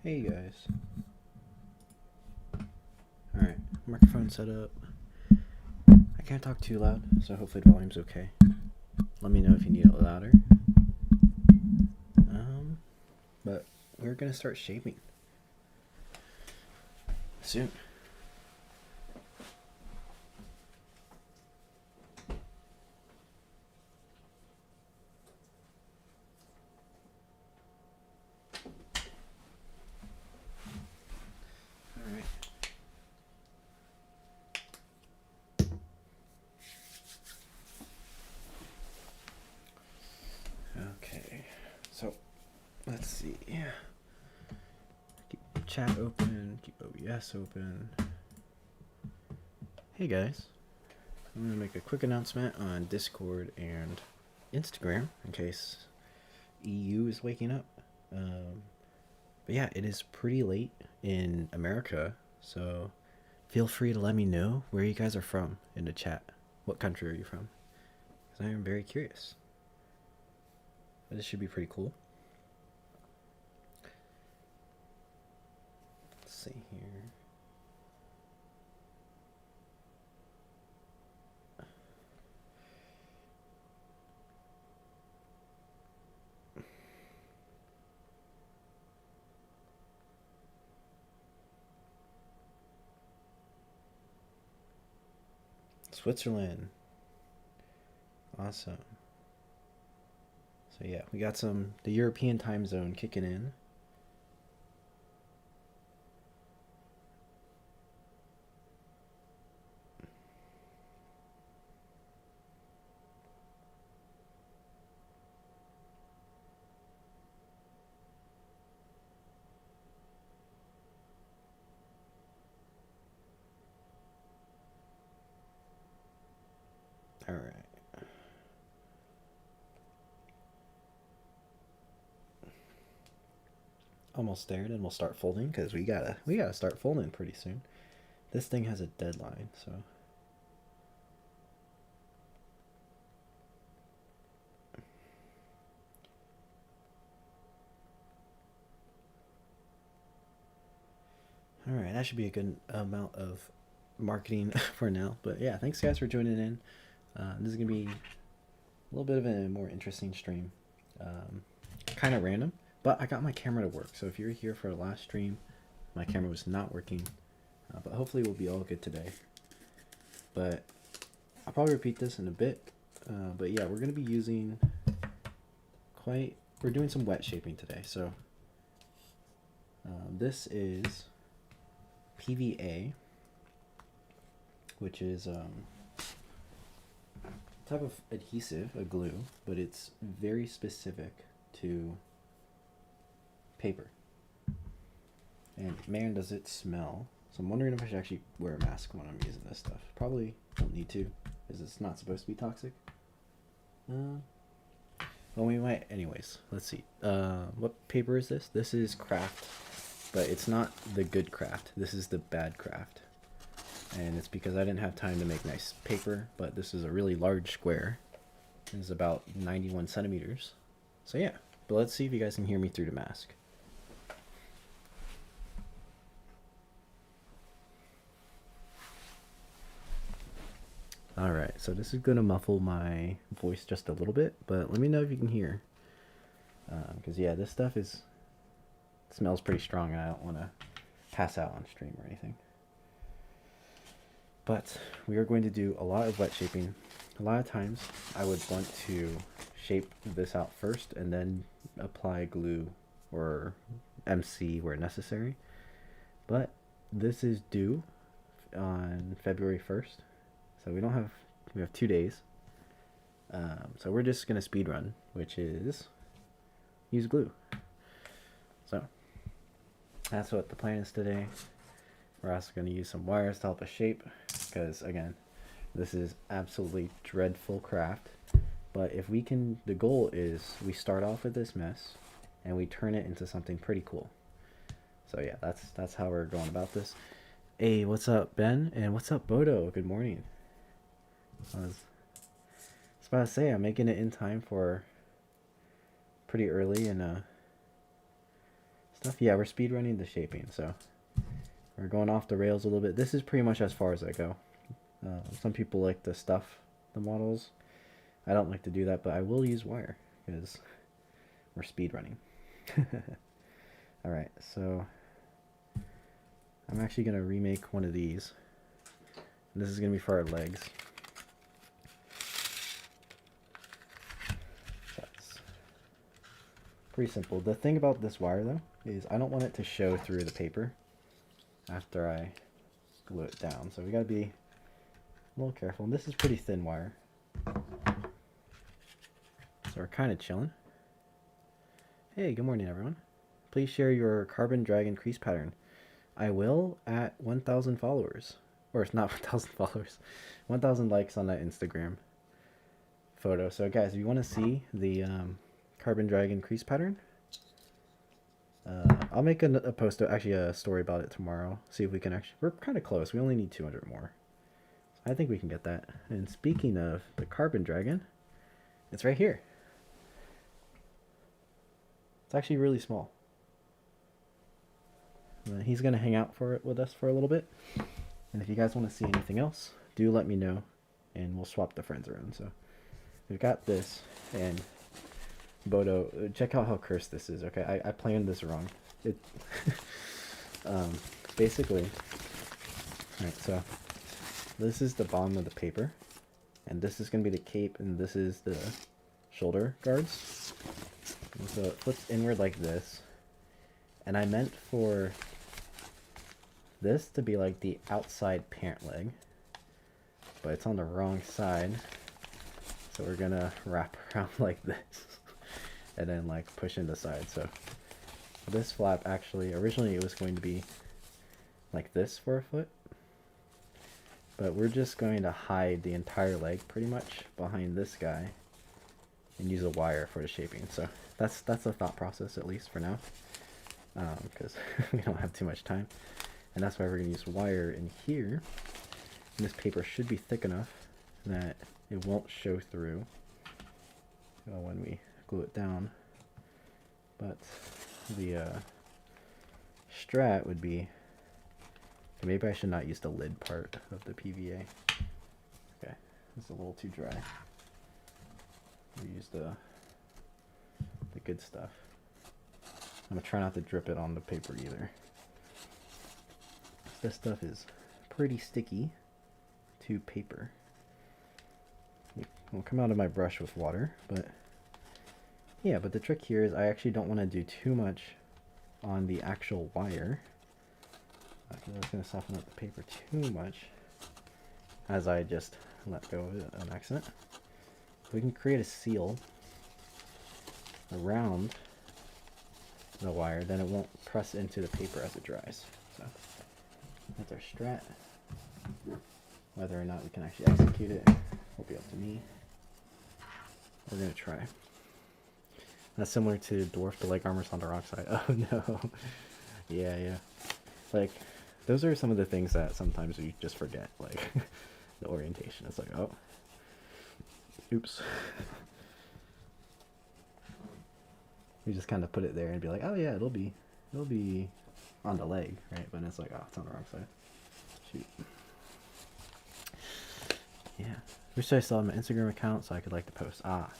Hey guys. Alright, microphone set up. I can't talk too loud, so hopefully the volume's okay. Let me know if you need it louder. But we're gonna start shaping soon. Alright. Okay, so let's see. Keep chat open, keep OBS open. Hey guys, I'm gonna make a quick announcement on Discord and Instagram in case EU is waking up. But yeah, it is pretty late in America, so feel free to let me know where you guys are from in the chat. What country are you from? Because I am very curious. But this should be pretty cool. Let's see here. Switzerland. Awesome. So yeah, we got the European time zone kicking in. All right. Almost there, then we'll start folding because we gotta start folding pretty soon. This thing has a deadline, so. All right, that should be a good amount of marketing for now. But yeah, thanks guys for joining in. This is gonna be a little bit of a more interesting stream. Kind of random, but I got my camera to work. So if you're here for the last stream, my camera was not working. But hopefully we'll be all good today. But I'll probably repeat this in a bit. But yeah, we're gonna be using we're doing some wet shaping today. So this is PVA, which is type of adhesive, a glue, but it's very specific to paper. And man, does it smell. So I'm wondering if I should actually wear a mask when I'm using this stuff. Probably don't need to, because it's not supposed to be toxic. Well, we might anyways. Let's see. What paper is this? This is Kraft, but it's not the good Kraft. This is the bad Kraft. And it's because I didn't have time to make nice paper, but this is a really large square. It's about 91 centimeters. So yeah, but let's see if you guys can hear me through the mask. All right, so this is gonna muffle my voice just a little bit, but let me know if you can hear. Because yeah, this stuff smells pretty strong and I don't want to pass out on stream or anything. But we are going to do a lot of wet shaping. A lot of times I would want to shape this out first and then apply glue or MC where necessary. But this is due on February 1st. So we have 2 days. So we're just going to speed run, which is use glue. So that's what the plan is today. We're also going to use some wires to help us shape because, again, this is absolutely dreadful craft. But if we can, the goal is we start off with this mess and we turn it into something pretty cool. So yeah, that's how we're going about this. Hey, what's up, Ben? And what's up, Bodo? Good morning. I was about to say, I'm making it in time for pretty early and stuff. Yeah, we're speed running the shaping, so we're going off the rails a little bit. This is pretty much as far as I go. Some people like to stuff the models. I don't like to do that, but I will use wire because we're speed running. Alright, so I'm actually going to remake one of these. This is going to be for our legs. That's pretty simple. The thing about this wire, though, is I don't want it to show through the paper after I glue it down. So we got to be a little careful. And this is pretty thin wire. So we're kind of chilling. Hey, good morning, everyone. Please share your Carbon Dragon crease pattern. I will at 1,000 followers. Or it's not 1,000 followers. 1,000 likes on that Instagram photo. So guys, if you want to see the Carbon Dragon crease pattern, I'll make a post, actually a story about it tomorrow. See if we can actually, we're kind of close. We only need 200 more. I think we can get that. And speaking of the Carbon Dragon, it's right here. It's actually really small. He's going to hang out with us for a little bit. And if you guys want to see anything else, do let me know. And we'll swap the friends around. So we've got this. And Bodo, check out how cursed this is. Okay, I planned this wrong. It basically, alright, so this is the bottom of the paper. And this is going to be the cape. And this is the shoulder guards. And so it flips inward like this. And I meant for this to be like the outside pant leg, but it's on the wrong side. So we're gonna wrap around like this and then like push in the side. So this flap actually, originally it was going to be like this for a foot, but we're just going to hide the entire leg pretty much behind this guy and use a wire for the shaping. So that's the thought process, at least for now, because we don't have too much time. And that's why we're going to use wire in here. And this paper should be thick enough that it won't show through when we glue it down. But the strat would be, maybe I should not use the lid part of the PVA. Okay, it's a little too dry. We use the good stuff. I'm going to try not to drip it on the paper either. This stuff is pretty sticky to paper. It will come out of my brush with water, but yeah, but the trick here is I actually don't want to do too much on the actual wire, because I was going to soften up the paper too much as I just let go of it on accident. We can create a seal around the wire, then it won't press into the paper as it dries. So that's our strat. Whether or not we can actually execute it will be up to me. We're gonna try. That's similar to dwarf the leg armors on the rock side. Oh no. Yeah. Like, those are some of the things that sometimes we just forget, like the orientation. It's like, oh, oops. We just kind of put it there and be like, oh yeah, it'll be on the leg, right? But it's like, oh, it's on the wrong side. Shoot. Yeah. Wish I still had my Instagram account so I could like the post. Ah.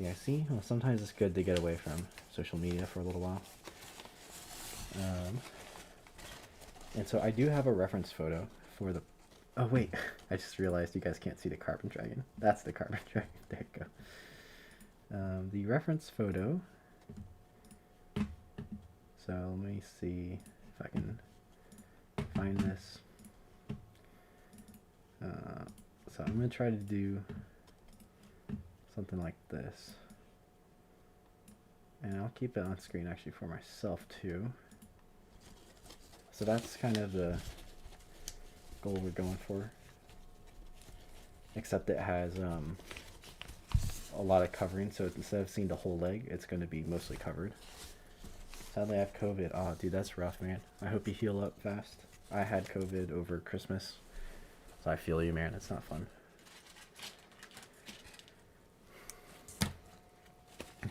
I see. Well, sometimes it's good to get away from social media for a little while. And so I do have a reference photo for the... Oh, wait. I just realized you guys can't see the Carbon Dragon. That's the Carbon Dragon. There you go. The reference photo, so let me see if I can find this. So I'm going to try to do something like this, and I'll keep it on screen actually for myself too. So that's kind of the goal we're going for, except it has a lot of covering, so instead of seeing the whole leg, it's going to be mostly covered. Sadly, I have COVID. Oh, dude, that's rough, man. I hope you heal up fast. I had COVID over Christmas, so I feel you, man. It's not fun.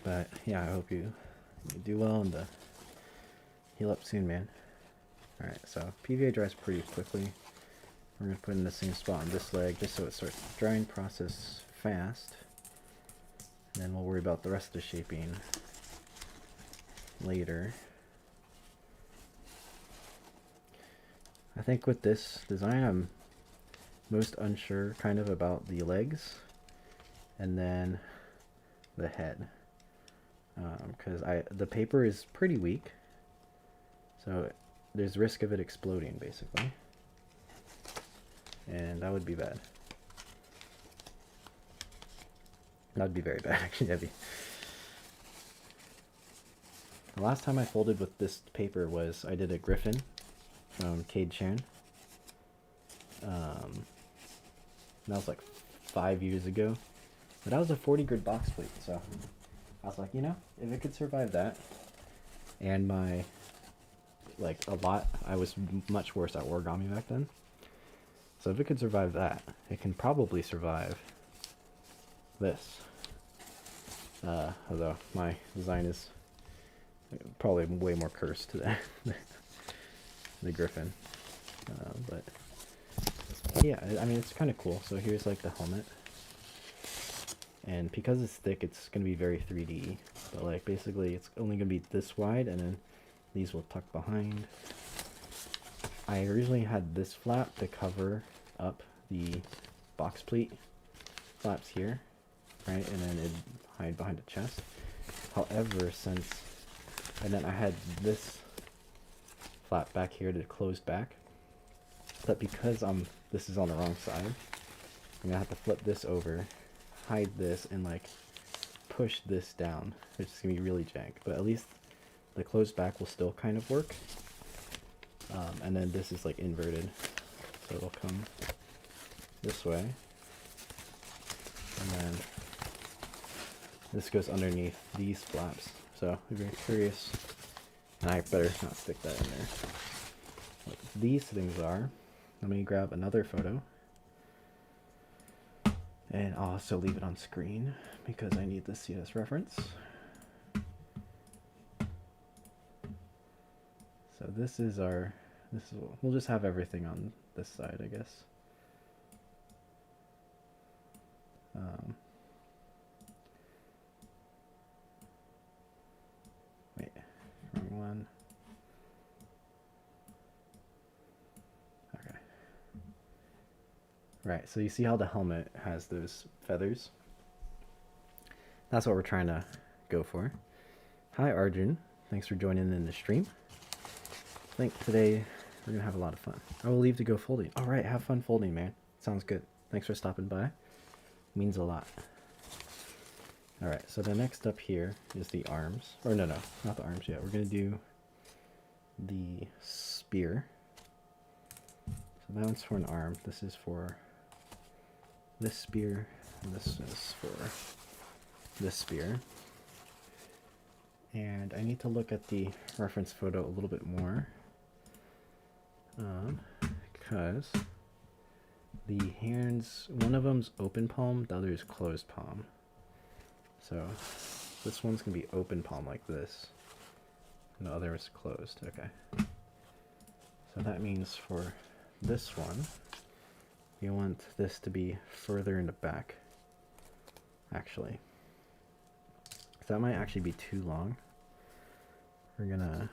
But yeah, I hope you do well in the Heal up soon, man. Alright, so PVA dries pretty quickly. We're going to put it in the same spot on this leg just so it starts the drying process fast. And then we'll worry about the rest of the shaping later. I think with this design I'm most unsure kind of about the legs and then the head. Because the paper is pretty weak. So there's risk of it exploding basically. And that would be bad. That'd be very bad, actually. The last time I folded with this paper was I did a griffin from Shang. That was like 5 years ago. But that was a 40 grid box plate, so I was like, you know, if it could survive that, and my, like, I was much worse at origami back then. So if it could survive that, it can probably survive this. Although my design is probably way more cursed to that the griffin. But yeah, I mean, it's kind of cool. So here's like the helmet. And because it's thick, it's going to be very 3D. But like basically it's only going to be this wide, and then these will tuck behind. I originally had this flap to cover up the box plate flaps here, right? And then it'd hide behind the chest. However, and then I had this flap back here to close back. But because this is on the wrong side, I'm going to have to flip this over, hide this, and like push this down, which is going to be really jank. But at least the closed back will still kind of work. And then this is like inverted, so it'll come this way, and then this goes underneath these flaps. So I'm very curious, and I better not stick that in there. What these things are, let me grab another photo, and I'll also leave it on screen because I need to see this reference. So this is we'll just have everything on this side, I guess. Wait, wrong one. Okay. Right, so you see how the helmet has those feathers? That's what we're trying to go for. Hi Arjun, thanks for joining in the stream. I think today we're gonna have a lot of fun. I will leave to go folding. All right, have fun folding, man. Sounds good. Thanks for stopping by. Means a lot. All right, so the next up here is the arms. Or no, not the arms yet. We're gonna do the spear. So that one's for an arm. This is for this spear, and this is for this spear. And I need to look at the reference photo a little bit more. Because the hands, one of them's open palm, the other is closed palm. So this one's gonna be open palm like this, and the other is closed. Okay. So that means for this one, you want this to be further in the back, actually. So that might actually be too long. We're gonna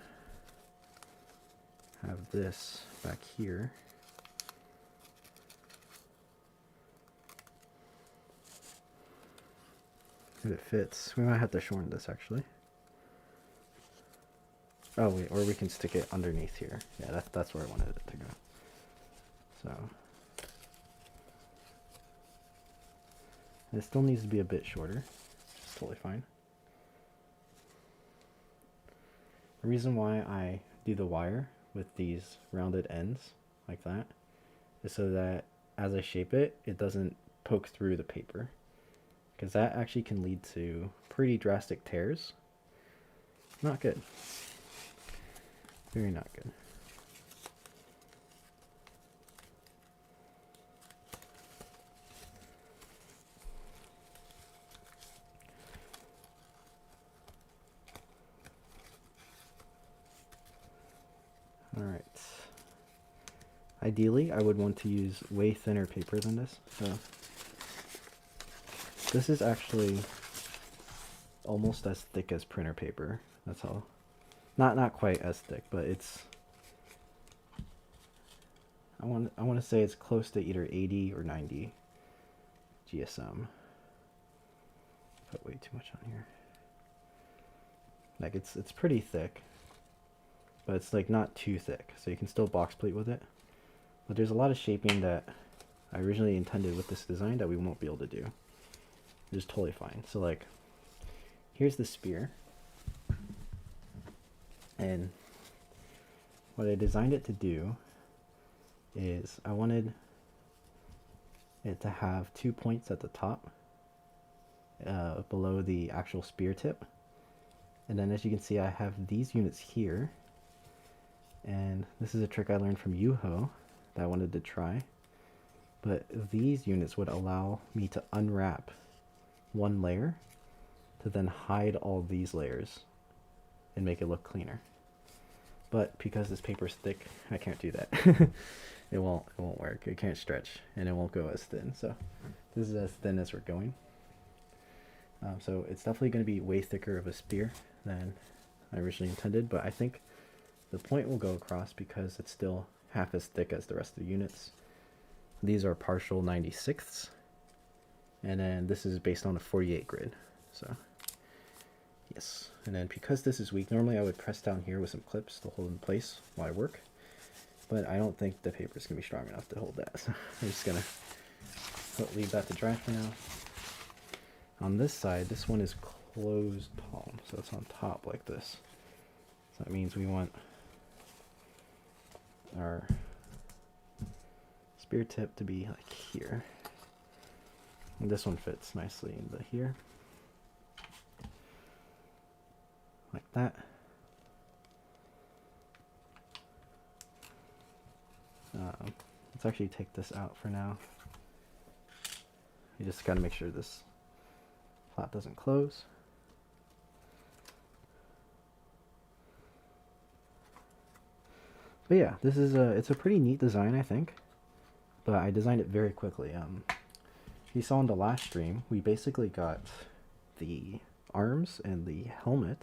have this back here. If it fits, we might have to shorten this actually. Oh wait, or we can stick it underneath here. Yeah, that's where I wanted it to go. So it still needs to be a bit shorter. It's totally fine. The reason why I do the wire with these rounded ends like that is so that as I shape it, it doesn't poke through the paper, because that actually can lead to pretty drastic tears. Not good. Very not good. Ideally, I would want to use way thinner paper than this. So this is actually almost as thick as printer paper. That's all. Not quite as thick, but it's. I want to say it's close to either 80 or 90 GSM. Put way too much on here. Like it's pretty thick, but it's like not too thick, so you can still box plate with it. But there's a lot of shaping that I originally intended with this design that we won't be able to do. Which is totally fine. So like, here's the spear. And what I designed it to do is I wanted it to have 2 points at the top below the actual spear tip. And then as you can see, I have these units here. And this is a trick I learned from Yuho that I wanted to try. But these units would allow me to unwrap one layer to then hide all these layers and make it look cleaner. But because this paper is thick, I can't do that. It won't work. It can't stretch, and it won't go as thin. So this is as thin as we're going. So it's definitely going to be way thicker of a spear than I originally intended, but I think the point will go across because it's still half as thick as the rest of the units. These are partial 96ths, and then this is based on a 48 grid. So yes, and then because this is weak, normally I would press down here with some clips to hold in place while I work, but I don't think the paper is going to be strong enough to hold that, so I'm just going to leave that to dry for now. On this side, this one is closed palm, so it's on top like this. So that means we want our spear tip to be like here. And this one fits nicely into here. Like that. Let's actually take this out for now. You just gotta make sure this flap doesn't close. But yeah, this is it's a pretty neat design, I think. But I designed it very quickly. You saw in the last stream, we basically got the arms and the helmet,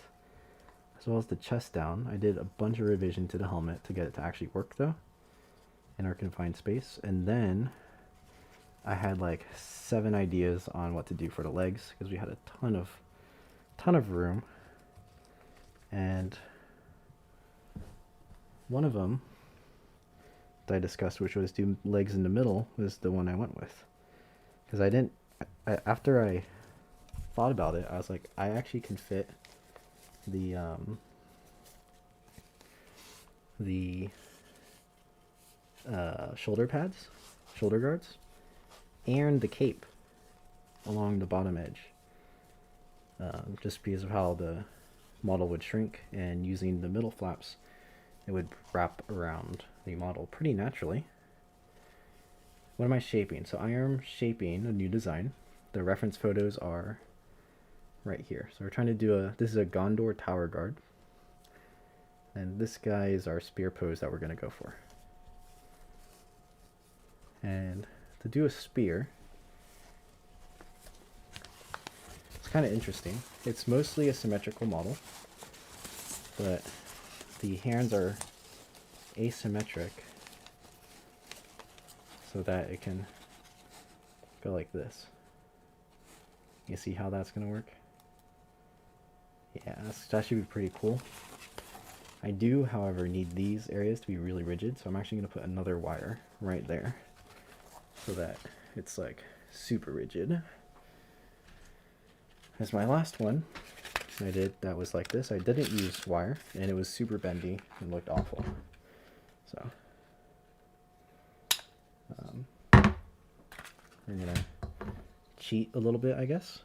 as well as the chest down. I did a bunch of revision to the helmet to get it to actually work though, in our confined space. And then I had like 7 ideas on what to do for the legs, because we had a ton of room. And one of them that I discussed, which was do legs in the middle, was the one I went with. Because after I thought about it, I was like, I actually can fit the shoulder pads, shoulder guards, and the cape along the bottom edge. Just because of how the model would shrink, and using the middle flaps, it would wrap around the model pretty naturally. What am I shaping? So I am shaping a new design. The reference photos are right here. So we're trying to do this is a Gondor tower guard. And this guy is our spear pose that we're going to go for. And to do a spear, it's kind of interesting. It's mostly a symmetrical model, but the hands are asymmetric so that it can go like this. You see how that's going to work? Yeah, that should be pretty cool. I do, however, need these areas to be really rigid, so I'm actually going to put another wire right there so that it's like super rigid. As my last one I did that was like this, I didn't use wire, and it was super bendy and looked awful. So we're going to cheat a little bit, I guess,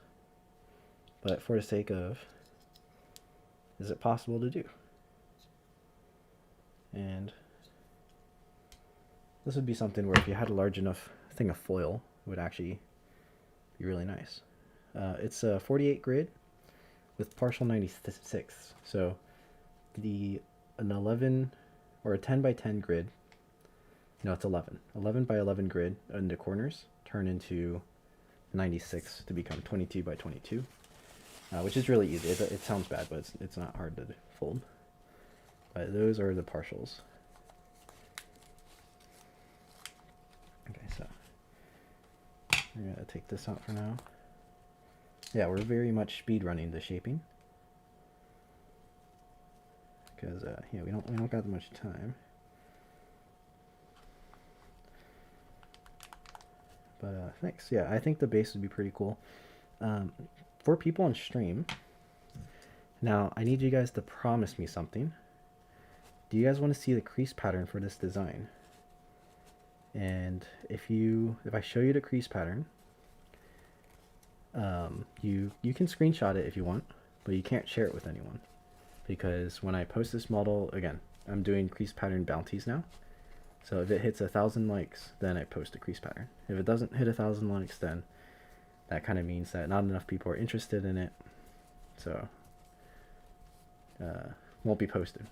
but for the sake of, is it possible to do? And this would be something where if you had a large enough thing of foil, it would actually be really nice. It's a 48 grid with partial 96, so an 11 or a 10 by 10 grid. No, it's 11 by 11 grid in the corners turn into 96 to become 22 by 22, which is really easy. It sounds bad, but it's not hard to fold. But those are the partials. Okay, so we're gonna take this out for now. Yeah, we're very much speed running the shaping because yeah, we don't got much time. But thanks. Yeah, I think the base would be pretty cool. For people on stream, now I need you guys to promise me something. Do you guys want to see the crease pattern for this design? And if I show you the crease pattern, you can screenshot it if you want, but you can't share it with anyone, because when I post this model, again, I'm doing crease pattern bounties now. So if it hits 1,000 likes, then I post a crease pattern. If it doesn't hit 1,000 likes, then that kind of means that not enough people are interested in it, so won't be posted.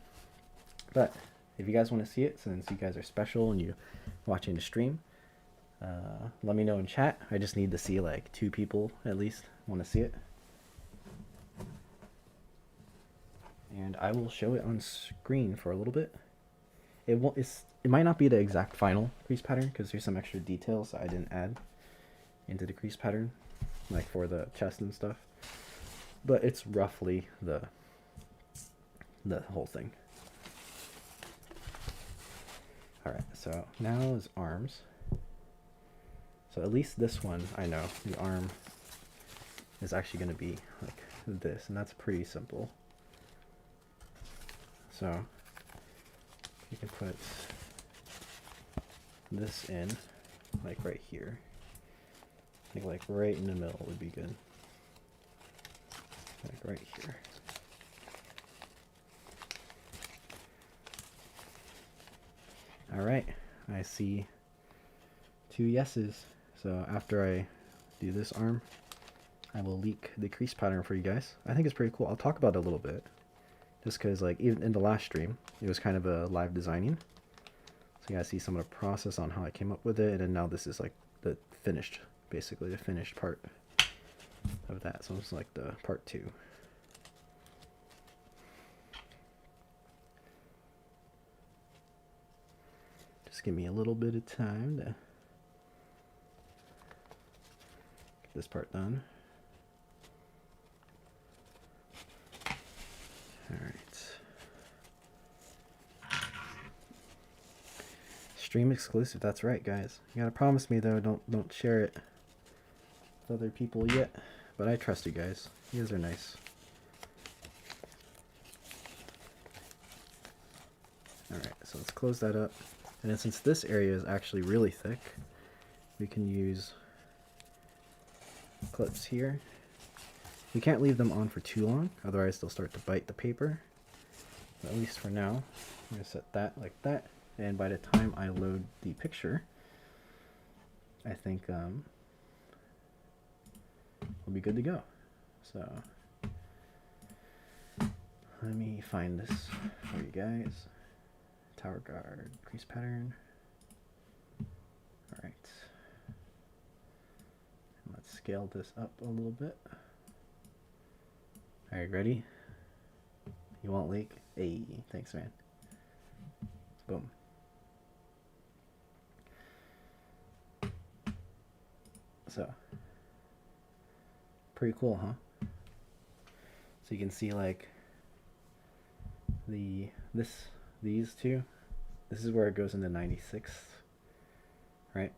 But if you guys want to see it, since you guys are special and you're watching the stream, let me know in chat. I just need to see like 2 people at least want to see it, and I will show it on screen for a little bit. It might not be the exact final crease pattern because there's some extra details I didn't add into the crease pattern, like for the chest and stuff, but it's roughly the whole thing. Alright, so now is arms. So at least this one, I know the arm is actually going to be like this, and that's pretty simple. So you can put this in like right here. I think like right in the middle would be good. Like right here. All right, I see 2 yeses. So after I do this arm, I will leak the crease pattern for you guys. I think it's pretty cool. I'll talk about it a little bit, just because like even in the last stream, it was kind of a live designing. So you guys see some of the process on how I came up with it, and then now this is like the finished, basically the finished part of that. So it's like the part 2. Just give me a little bit of time to get this part done. All right. Stream exclusive. That's right, guys. You gotta promise me though. Don't share it with other people yet. But I trust you guys. You guys are nice. All right. So let's close that up. And then since this area is actually really thick, we can use clips here. We can't leave them on for too long, otherwise they'll start to bite the paper. But at least for now, I'm gonna set that like that. And by the time I load the picture, I think we'll be good to go. So let me find this for you guys. Tower guard, crease pattern. All right. And let's scale this up a little bit. All right, ready? You won't leak? Hey, thanks, man. Boom. So, pretty cool, huh? So you can see like these two. This is where it goes into 96th, right?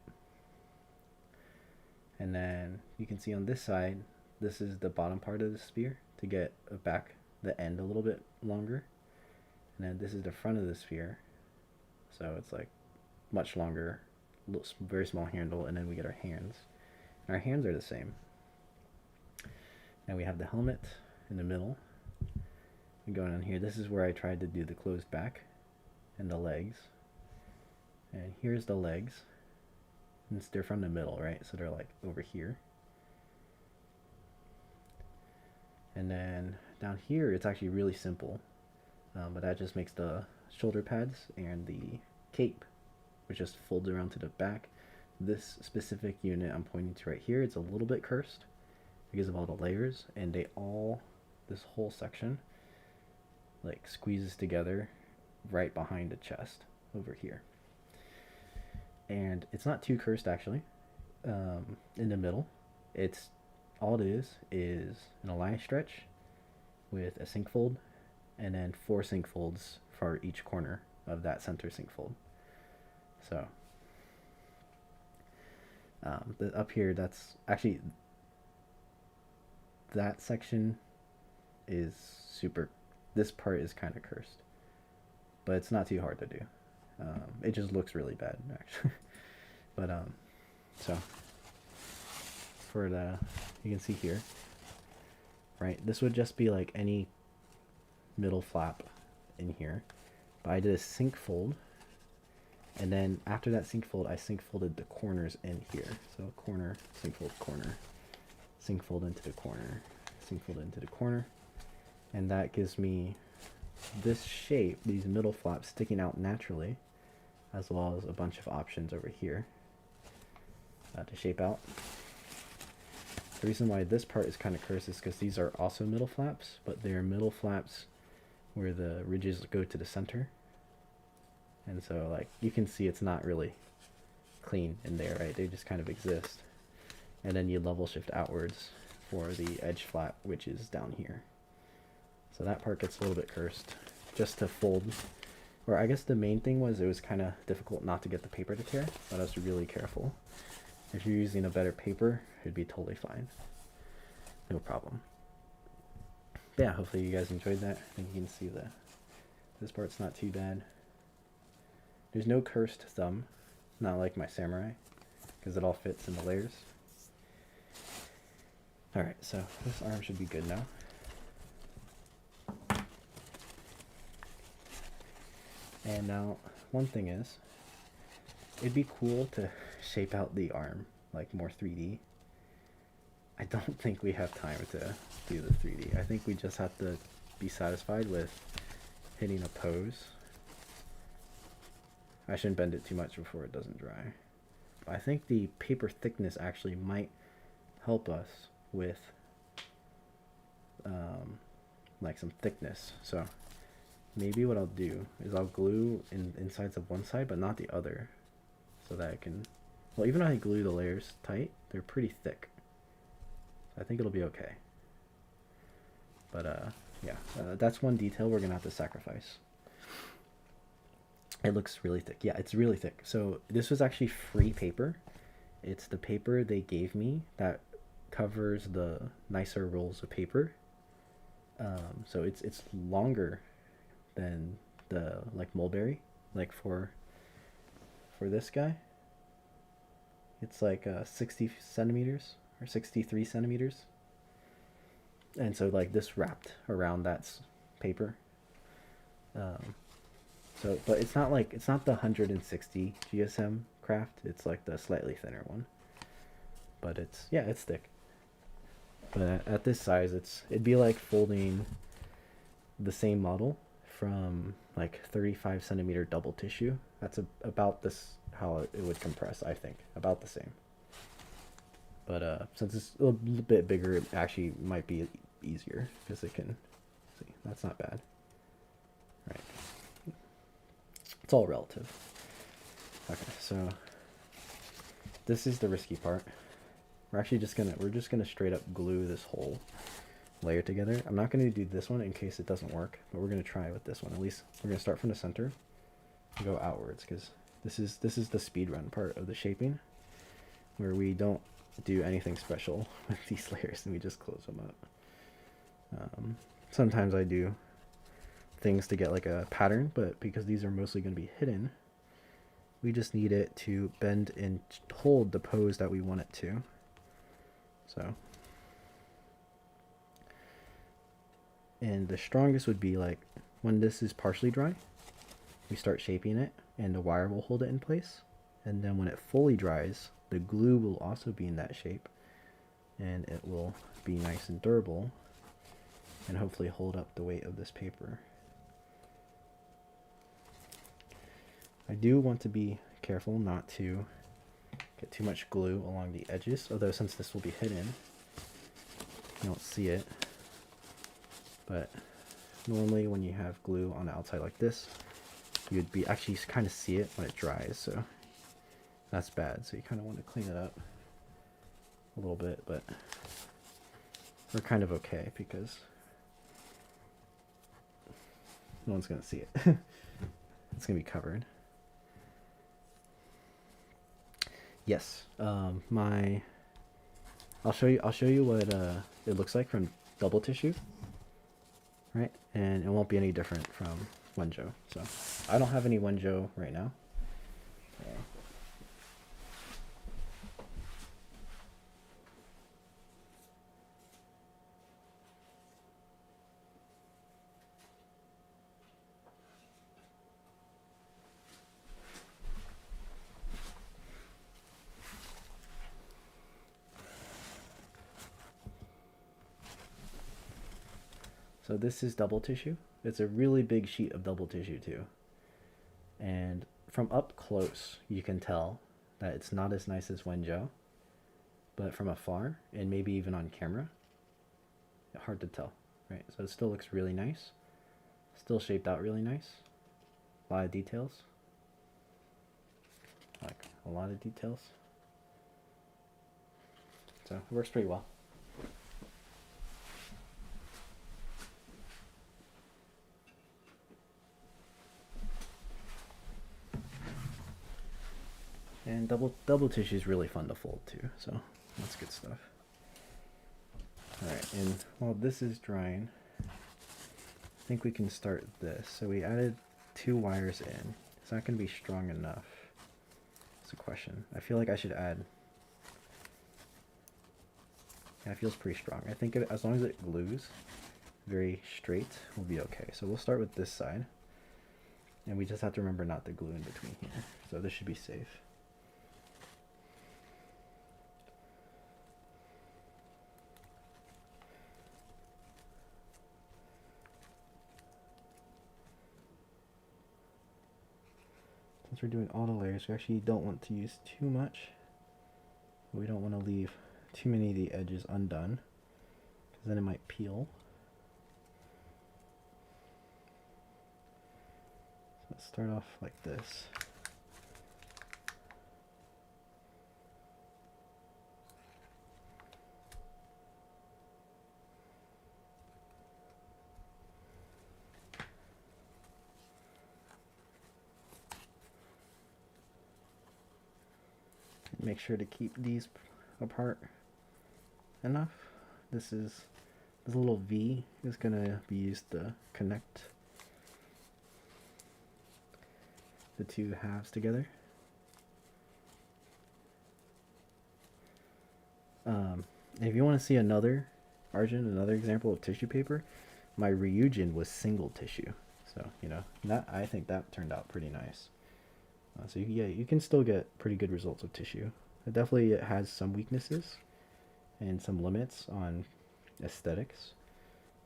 And then you can see on this side, this is the bottom part of the sphere to get back the end a little bit longer. And then this is the front of the sphere. So it's like much longer, very small handle, and then we get our hands. And our hands are the same. And we have the helmet in the middle. And going on here, this is where I tried to do the closed back and the legs. And here's the legs. And they're from the middle, right? So they're like over here. And then down here, it's actually really simple. But that just makes the shoulder pads and the cape, which just folds around to the back. This specific unit I'm pointing to right here, it's a little bit cursed because of all the layers, and this whole section like squeezes together right behind the chest over here. And it's not too cursed actually. In the middle, it's all it is an align stretch with a sink fold, and then 4 sink folds for each corner of that center sink fold. So up here, that's actually, that section is super, this part is kind of cursed, but it's not too hard to do. It just looks really bad actually. But so for the, you can see here, right, this would just be like any middle flap in here, but I did a sink fold, and then after that sink fold I sink folded the corners in here. So corner, sink fold, corner, sink fold into the corner, sink fold into the corner, and that gives me this shape, these middle flaps sticking out naturally, as well as a bunch of options over here to shape out. The reason why this part is kind of cursed is because these are also middle flaps, but they are middle flaps where the ridges go to the center. And so like you can see it's not really clean in there, right? They just kind of exist. And then you level shift outwards for the edge flap, which is down here. So that part gets a little bit cursed just to fold. Or I guess the main thing was it was kind of difficult not to get the paper to tear, but I was really careful. If you're using a better paper, it'd be totally fine. No problem. But yeah, hopefully you guys enjoyed that. I think you can see this part's not too bad. There's no cursed thumb, not like my samurai, because it all fits in the layers. Alright, so this arm should be good now. And now, one thing is, it'd be cool to shape out the arm like more 3D. I don't think we have time to do the 3D. I think we just have to be satisfied with hitting a pose. I shouldn't bend it too much before it doesn't dry. I think the paper thickness actually might help us with like some thickness. So maybe what I'll do is I'll glue insides of one side but not the other, so that I can, well, even if I glue the layers tight, they're pretty thick. I think it'll be okay. But yeah, that's one detail we're gonna have to sacrifice. It looks really thick. Yeah, it's really thick. So this was actually free paper. It's the paper they gave me that covers the nicer rolls of paper. So it's longer than the like mulberry, like for this guy. It's like 60 centimeters or 63 centimeters. And so like this wrapped around that paper. So, but it's not the 160 GSM craft. It's like the slightly thinner one. But it's, yeah, it's thick. But at this size, it'd be like folding the same model from like 35 centimeter double tissue. That's about this, how it would compress, I think. About the same. But since it's a little bit bigger, it actually might be easier because it can, see, that's not bad. Right. It's all relative. Okay, so this is the risky part. We're just gonna straight up glue this whole layer together. I'm not gonna do this one in case it doesn't work, but we're gonna try with this one. At least we're gonna start from the center and go outwards, because this is the speed run part of the shaping, where we don't do anything special with these layers and we just close them up. Sometimes I do things to get like a pattern, but because these are mostly going to be hidden, we just need it to bend and hold the pose that we want it to. So, and the strongest would be like when this is partially dry, we start shaping it and the wire will hold it in place, and then when it fully dries, the glue will also be in that shape and it will be nice and durable and hopefully hold up the weight of this paper. I do want to be careful not to get too much glue along the edges, although since this will be hidden, you don't see it. But normally when you have glue on the outside like this, you'd be actually kind of see it when it dries, so that's bad. So you kind of want to clean it up a little bit, but we're kind of okay because no one's gonna see it. It's gonna be covered. Yes, I'll show you what it looks like from double tissue, right? And it won't be any different from Wenjo. So I don't have any Wenjo right now. So this is double tissue. It's a really big sheet of double tissue too. And from up close, you can tell that it's not as nice as Wenjo, but from afar, and maybe even on camera, hard to tell, right? So it still looks really nice. Still shaped out really nice. A lot of details. Like a lot of details. So it works pretty well. And double tissue is really fun to fold too, so that's good stuff. Alright, and while this is drying, I think we can start this. So we added 2 wires in. It's not going to be strong enough. It's a question. I feel like I should add... Yeah, it feels pretty strong. I think as long as it glues very straight, we'll be okay. So we'll start with this side. And we just have to remember not to glue in between here. So this should be safe. Since we're doing all the layers, we actually don't want to use too much. We don't want to leave too many of the edges undone, because then it might peel. So let's start off like this. Make sure to keep these apart enough. This little V is gonna be used to connect the 2 halves together. If you want to see another example of tissue paper, my Ryujin was single tissue. So, you know, I think that turned out pretty nice. So yeah, you can still get pretty good results with tissue. It definitely has some weaknesses and some limits on aesthetics,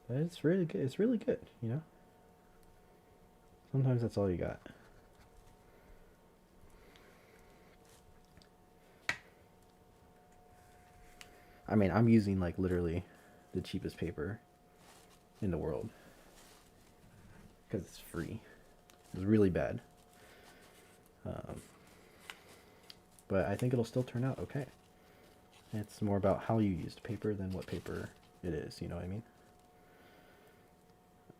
but it's really good. It's really good, you know. Sometimes that's all you got. I mean, I'm using like literally the cheapest paper in the world because it's free. It's really bad. But I think it'll still turn out okay. It's more about how you used paper than what paper it is, you know what I mean?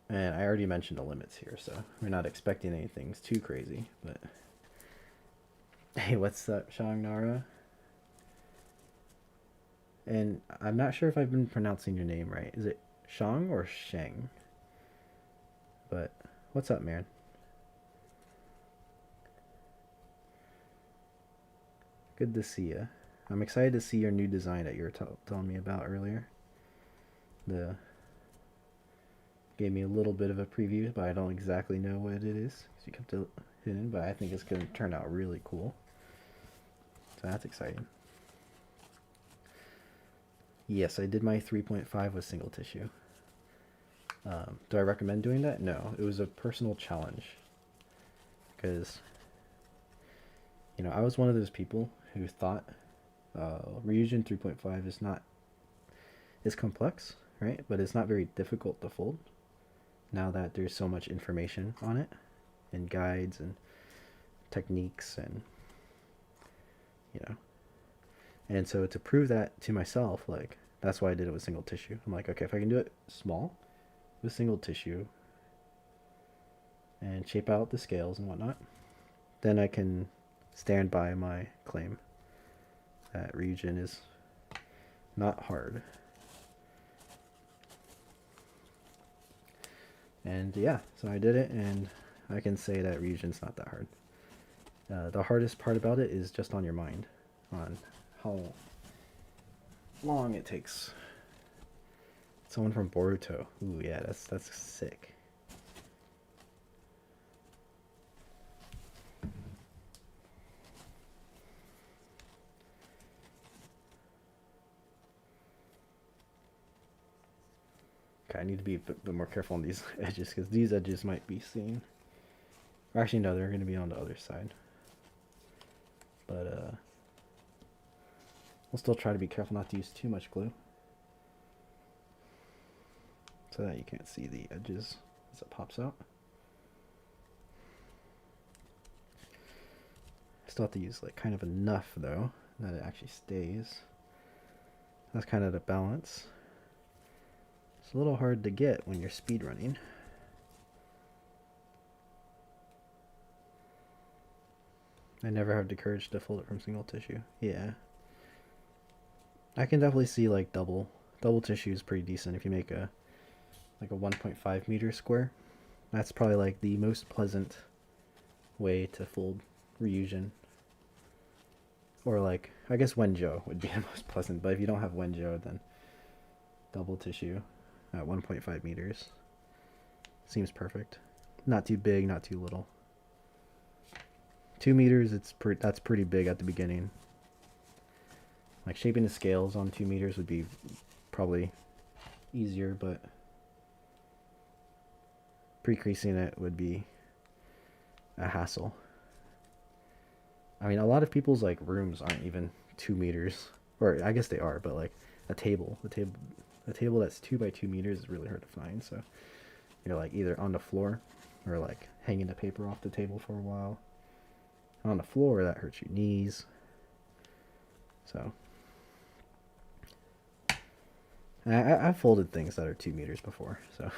And I already mentioned the limits here, so we're not expecting anything too crazy, but... Hey, what's up, Shang, Nara? And I'm not sure if I've been pronouncing your name right. Is it Shang or Shang? But, what's up, man? Good to see you. I'm excited to see your new design that you were telling me about earlier. Gave me a little bit of a preview, but I don't exactly know what it is. You kept it hidden, but I think it's going to turn out really cool. So that's exciting. Yes, I did my 3.5 with single tissue. Do I recommend doing that? No, it was a personal challenge. Because you know, I was one of those people who thought Ryujin 3.5 is not, it's complex, right? But it's not very difficult to fold now that there's so much information on it and guides and techniques and, you know. And so to prove that to myself, like, that's why I did it with single tissue. I'm like, okay, if I can do it small with single tissue and shape out the scales and whatnot, then I can stand by my claim that Ryujin is not hard. And yeah, so I did it, and I can say that Ryujin's not that hard. The hardest part about it is just on your mind, on how long it takes. Someone from Boruto. Ooh, yeah, that's sick. Okay, I need to be a bit more careful on these edges, because these edges might be seen. Or actually, no, they're going to be on the other side. But, we'll still try to be careful not to use too much glue, so that you can't see the edges as it pops out. Still have to use like kind of enough though that it actually stays. That's kind of the balance. It's a little hard to get when you're speed running. I never have the courage to fold it from single tissue. Yeah, I can definitely see like double tissue is pretty decent if you make a 1.5 meter square. That's probably like the most pleasant way to fold Ryujin. Or like, I guess Wenjo would be the most pleasant, but if you don't have Wenjo, then double tissue at 1.5 meters seems perfect. Not too big, not too little. 2 meters, that's pretty big at the beginning. Like shaping the scales on 2 meters would be probably easier, but pre-creasing it would be a hassle. I mean, a lot of people's like rooms aren't even 2 meters, or I guess they are, but like a table that's 2 by 2 meters is really hard to find. So you're like either on the floor or like hanging the paper off the table for a while. On the floor, that hurts your knees. So I've folded things that are 2 meters before, so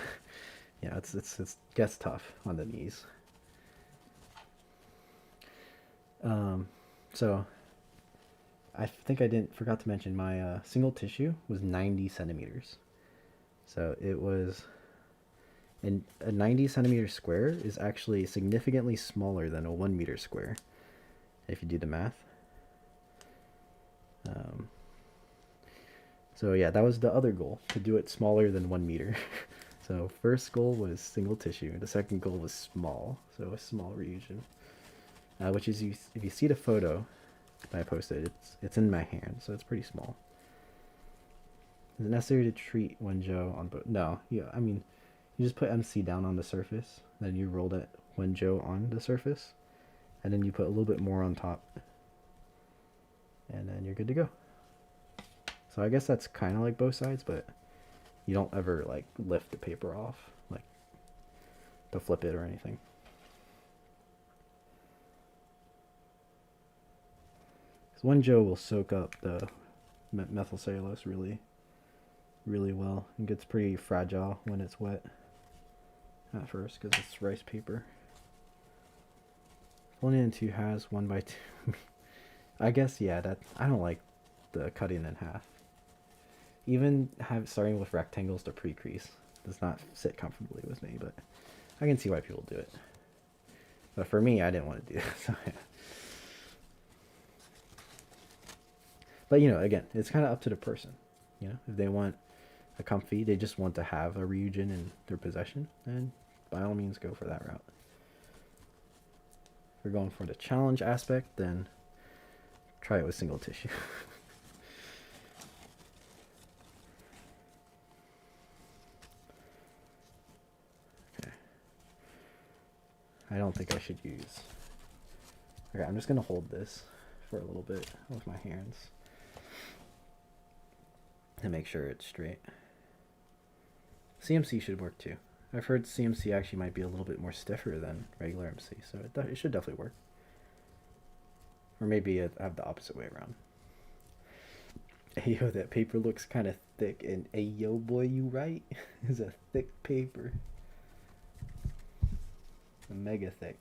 yeah, it gets tough on the knees. So I think I forgot to mention my single tissue was 90 centimeters. So it was, and a 90 centimeter square is actually significantly smaller than a 1 meter square, if you do the math. So yeah, that was the other goal, to do it smaller than 1 meter. So first goal was single tissue. The second goal was small, so a small Ryujin. Which is, if you see the photo that I posted, it's in my hand, so it's pretty small. Is it necessary to treat Wenjo on both? No, yeah, I mean, you just put MC down on the surface, then you roll that Wenjo on the surface, and then you put a little bit more on top, and then you're good to go. So I guess that's kind of like both sides, but you don't ever like lift the paper off, like to flip it or anything. Wenjo will soak up the methyl cellulose really well. It gets pretty fragile when it's wet at first because it's rice paper. Foliant 2 has 1 by 2. I guess, yeah, that I don't like the cutting in half. Even starting with rectangles to pre-crease does not sit comfortably with me, but I can see why people do it. But for me, I didn't want to do it. So yeah. But, you know, again, it's kind of up to the person. You know, if they want a comfy, they just want to have a Ryujin in their possession, then by all means go for that route. If you're going for the challenge aspect, then try it with single tissue. Okay. I don't think I should use Okay, I'm just gonna hold this for a little bit with my hands to make sure it's straight. CMC should work too. I've heard CMC actually might be a little bit more stiffer than regular MC, so it should definitely work. Or maybe I have the opposite way around. Hey yo, that paper looks kind of thick, and hey yo boy, you right? It's a thick paper. Mega thick.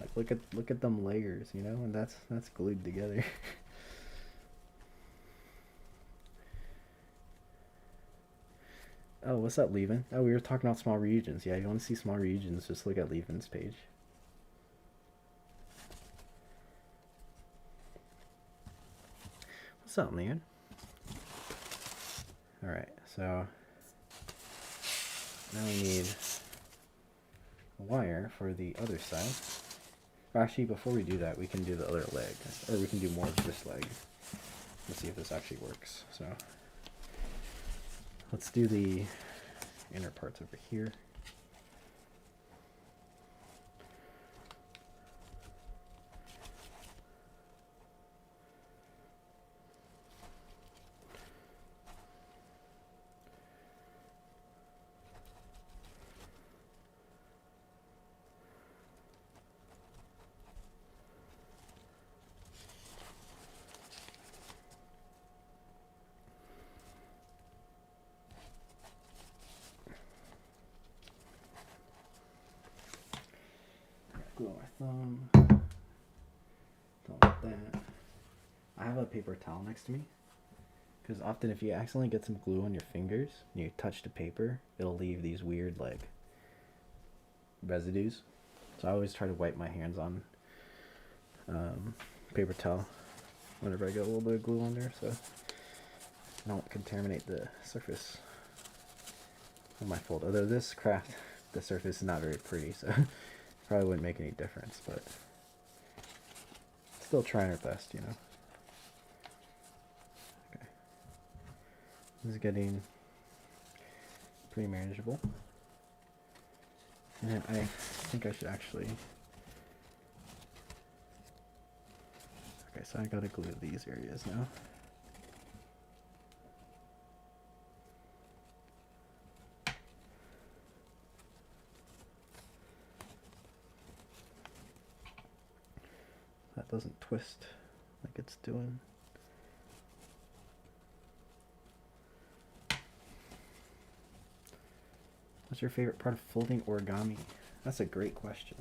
Like look at them layers, you know, and that's glued together. Oh, what's up, Levin? Oh, we were talking about small regions. Yeah, you want to see small regions, just look at Levin's page. What's up, man? Alright, so now we need a wire for the other side. Actually, before we do that, we can do the other leg, or we can do more of this leg. Let's see if this actually works. So let's do the inner parts over here. Glue my thumb. Don't want that. I have a paper towel next to me, because often if you accidentally get some glue on your fingers and you touch the paper, it'll leave these weird like residues. So I always try to wipe my hands on paper towel whenever I get a little bit of glue on there, so I don't contaminate the surface of my fold. Although this craft, the surface is not very pretty, so probably wouldn't make any difference, but still trying our best, you know. Okay. This is getting pretty manageable. And I think I should actually... Okay, so I gotta glue these areas now. That doesn't twist like it's doing. What's your favorite part of folding origami? That's a great question.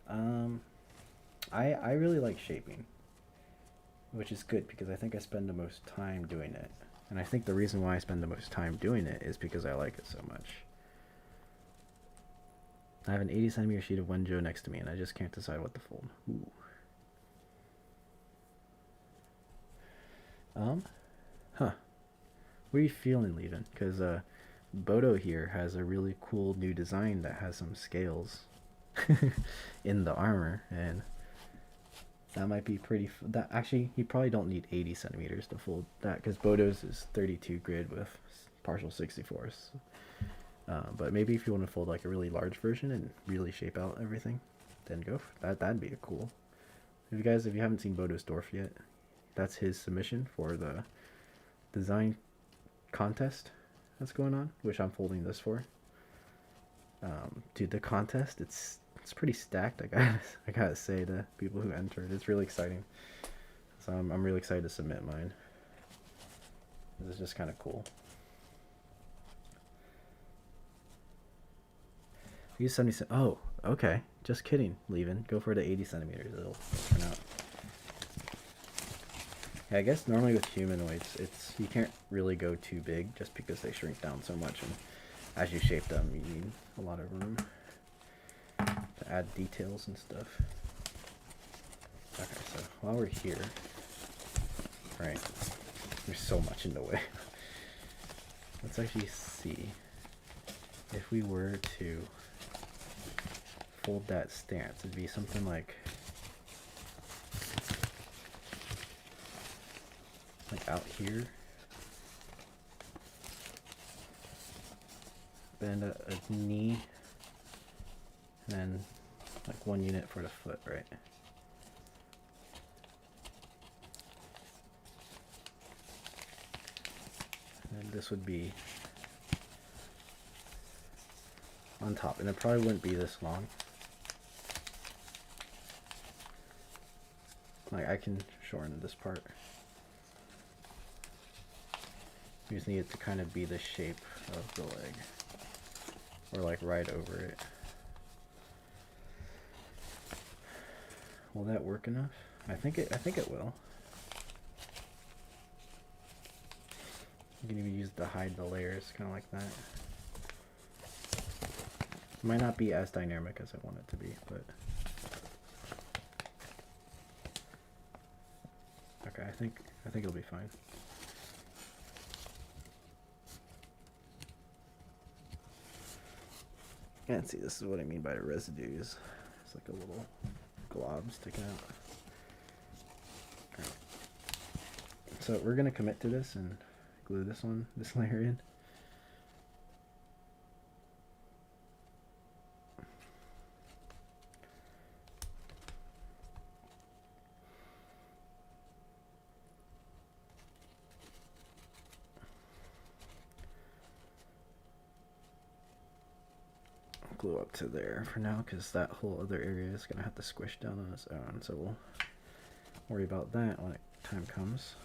I really like shaping, which is good because I think I spend the most time doing it. And I think the reason why I spend the most time doing it is because I like it so much. I have an 80 centimeter sheet of Wenjo next to me and I just can't decide what to fold. Ooh. Huh. What are you feeling, Levin? Because Bodo here has a really cool new design that has some scales in the armor, and that might be pretty. That actually, you probably don't need 80 centimeters to fold that, because Bodo's is 32 grid with partial 64s. But maybe if you want to fold like a really large version and really shape out everything, then go for that. That'd be a cool. If you haven't seen Bodo's Dwarf yet, that's his submission for the design contest that's going on, which I'm folding this for. Dude, the contest, it's pretty stacked. I gotta say, to people who entered, it's really exciting. So I'm really excited to submit mine. This is just kind of cool. Use 70. Oh, okay. Just kidding, Levin. Go for the 80 centimeters. It'll turn out. Yeah, I guess normally with humanoids, you can't really go too big just because they shrink down so much, and as you shape them, you need a lot of room to add details and stuff. Okay, so while we're here, right, there's so much in the way. Let's actually see if we were to fold that stance. It'd be something like out here, bend a knee, and then like 1 unit for the foot, right? And this would be on top, and it probably wouldn't be this long. Like, I can shorten this part. You just need it to kind of be the shape of the leg, or like right over it. Will that work enough? I think it will. You can even use it to hide the layers, kind of like that. It might not be as dynamic as I want it to be, but okay, I think it'll be fine. And see, this is what I mean by the residues. It's like a little glob sticking out. Right. So we're gonna commit to this and glue this layer in. Glue up to there for now, because that whole other area is gonna have to squish down on its own, so we'll worry about that when time comes.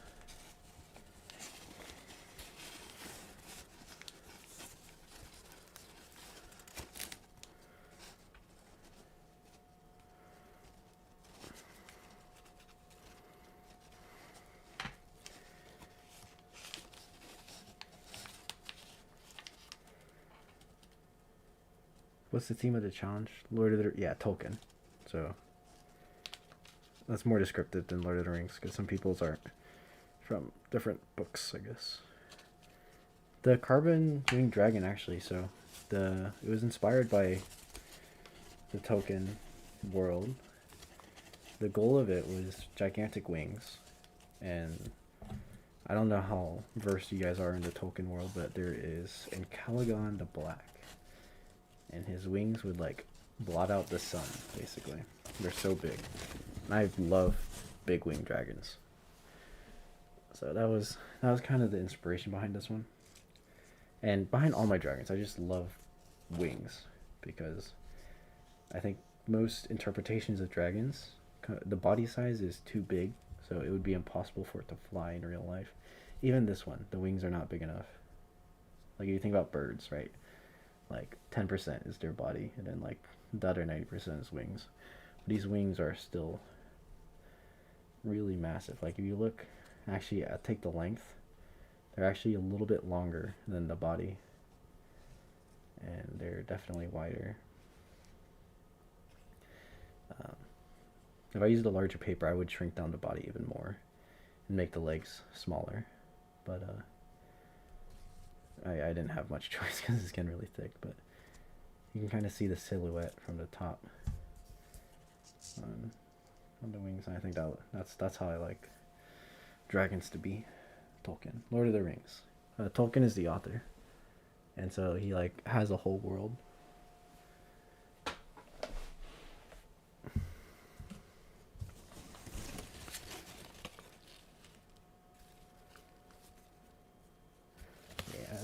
What's the theme of the challenge? Lord of the... yeah, Tolkien. So that's more descriptive than Lord of the Rings, because some people's are from different books, I guess. The carbon winged dragon, actually, so it was inspired by the Tolkien world. The goal of it was gigantic wings, and I don't know how versed you guys are in the Tolkien world, but there is in Calagon the Black, and his wings would like blot out the sun, basically. They're so big. And I love big winged dragons. So that was kind of the inspiration behind this one. And behind all my dragons, I just love wings, because I think most interpretations of dragons, the body size is too big, so it would be impossible for it to fly in real life. Even this one, the wings are not big enough. Like, if you think about birds, right? Like 10% is their body, and then like the other 90% is wings. But these wings are still really massive. Like, if you look, actually, take the length, they're actually a little bit longer than the body, and they're definitely wider. If I used a larger paper, I would shrink down the body even more and make the legs smaller, but I didn't have much choice because it's getting really thick. But you can kind of see the silhouette from the top on the wings, and I think that's how I like dragons to be. Tolkien, Lord of the Rings. Tolkien is the author, and so he like has a whole world.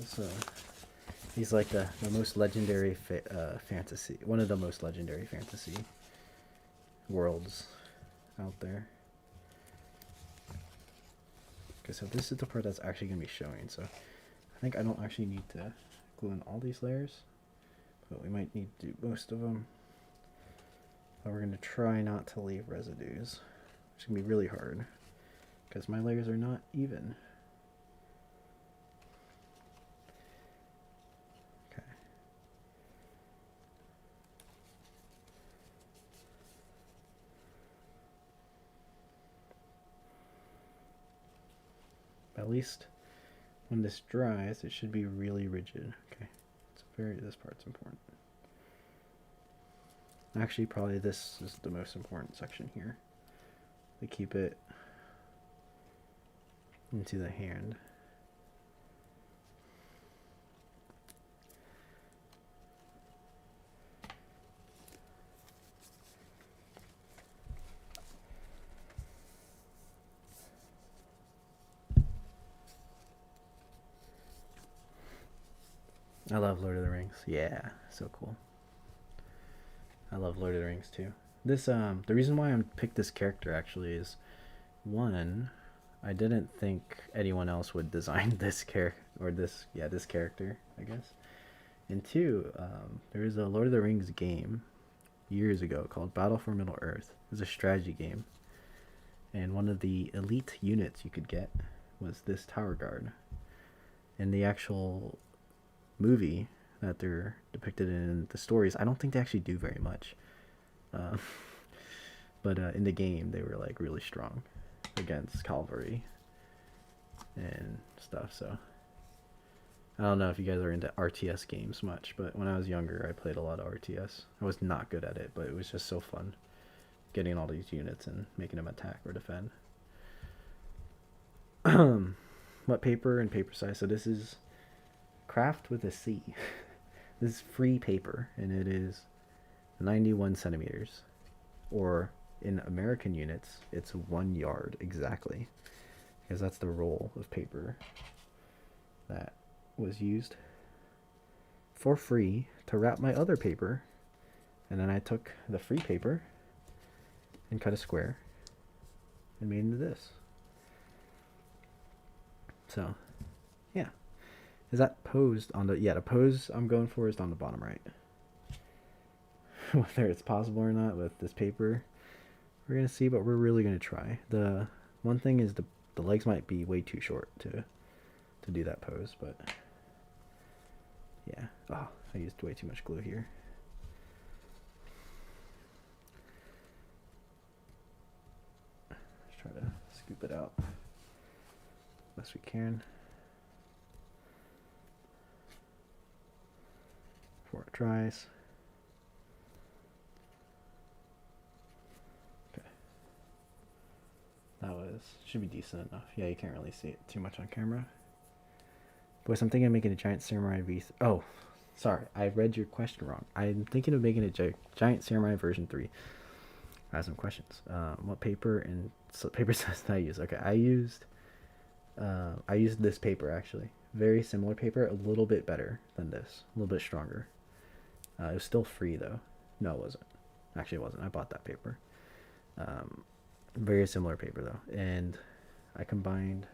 So he's like the most legendary fantasy, one of the most legendary fantasy worlds out there. Okay, so this is the part that's actually going to be showing, so I think I don't actually need to glue in all these layers, but we might need to do most of them. But we're going to try not to leave residues, which is going to be really hard because my layers are not even. At least when this dries, it should be really rigid. Okay, this part's important. Actually, probably this is the most important section here. To keep it into the hand. I love Lord of the Rings. Yeah, so cool. I love Lord of the Rings too. This the reason why I picked this character actually is one, I didn't think anyone else would design this character or this character, I guess. And two, there was a Lord of the Rings game years ago called Battle for Middle Earth. It was a strategy game, and one of the elite units you could get was this tower guard. In the actual movie that they're depicted in the stories, I don't think they actually do very much. Uh, but in the game, they were like really strong against cavalry and stuff. So I don't know if you guys are into RTS games much, but when I was younger, I played a lot of RTS. I was not good at it, but it was just so fun getting all these units and making them attack or defend. What paper and paper size? So this is craft with a C. This is free paper, and it is 91 centimeters, or in American units, it's 1 yard exactly, because that's the roll of paper that was used for free to wrap my other paper. And then I took the free paper and cut a square and made into this. So yeah, is that posed on the, yeah, the pose I'm going for is on the bottom right. Whether it's possible or not with this paper, we're gonna see, but we're really gonna try. The one thing is the legs might be way too short to do that pose, but yeah. Oh, I used way too much glue here. Let's try to scoop it out best we can before it dries. Okay. That should be decent enough. Yeah, you can't really see it too much on camera. Boys, I'm thinking of making a giant samurai V. Oh, sorry, I read your question wrong. I'm thinking of making a giant samurai version 3. I have some questions. What paper and paper size did I use? Okay, I used this paper actually. Very similar paper, a little bit better than this, a little bit stronger. It was still free though. No, it wasn't. Actually, it wasn't. I bought that paper. Very similar paper though, and I combined.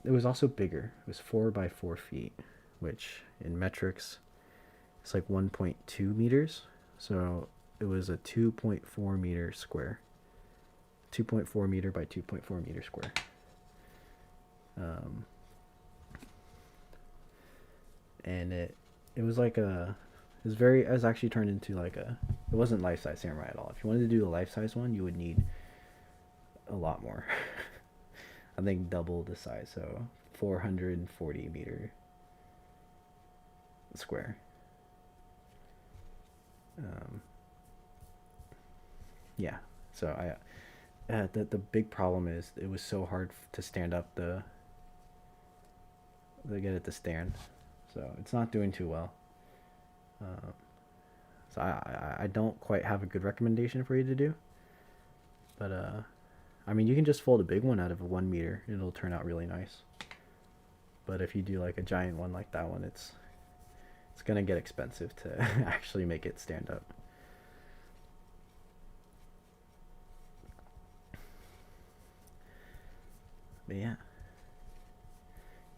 It was also bigger. It was 4 by 4 feet, which in metrics, it's like 1.2 meters. So it was a 2.4 meter square. 2.4 meter by 2.4 meter square. And it was like it was actually turned into like it wasn't life-size samurai at all. If you wanted to do a life-size one, you would need a lot more. I think double the size, so 440 meter square. Yeah, so the big problem is it was so hard to stand up to get it to stand, so it's not doing too well. So I don't quite have a good recommendation for you to do, but I mean, you can just fold a big one out of a 1 meter. It'll turn out really nice. But if you do like a giant one like that one, it's gonna get expensive to actually make it stand up. But yeah.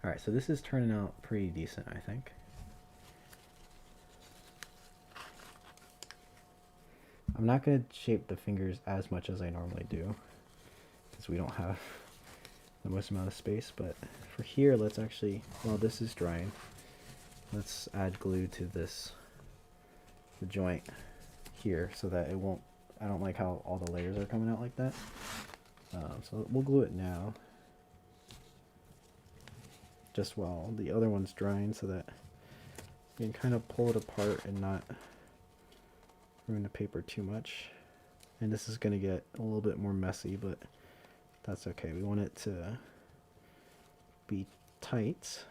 Alright, so this is turning out pretty decent, I think. I'm not going to shape the fingers as much as I normally do, because we don't have the most amount of space, but for here, let's actually, while this is drying, let's add glue to the joint here so that it won't, I don't like how all the layers are coming out like that. So we'll glue it now, just while the other one's drying, so that you can kind of pull it apart and not ruin the paper too much. And this is going to get a little bit more messy, but that's okay. We want it to be tight.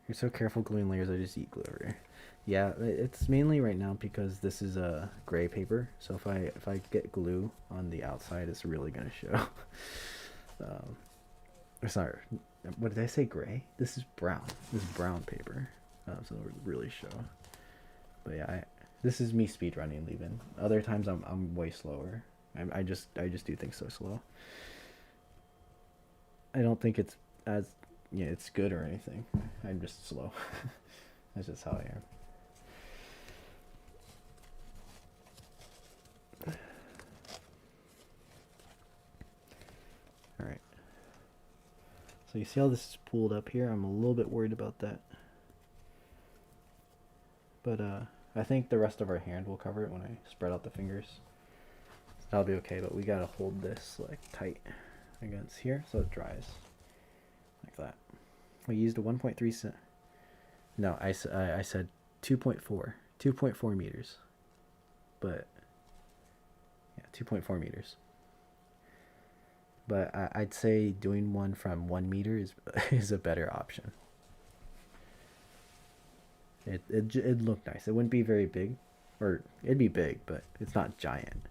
You're so careful gluing layers, I just eat glue over here. Yeah, it's mainly right now because this is a gray paper, so if I get glue on the outside, it's really gonna show. It's not. What did I say? Gray? This is brown. This is brown paper, so it'll really show. But yeah, this is me speed running, leaving. Other times I'm way slower. I just do things so slow. I don't think it's as it's good or anything. I'm just slow. That's just how I am. All right. So you see how this is pulled up here? I'm a little bit worried about that. But I think the rest of our hand will cover it when I spread out the fingers. So that'll be okay, but we gotta hold this like tight against here so it dries like that. We used a 1.3 cent. No, I said 2.4 meters. But yeah, 2.4 meters. But I'd say doing one from 1 meter is a better option. It'd look nice. It wouldn't be very big, or it'd be big, but it's not giant.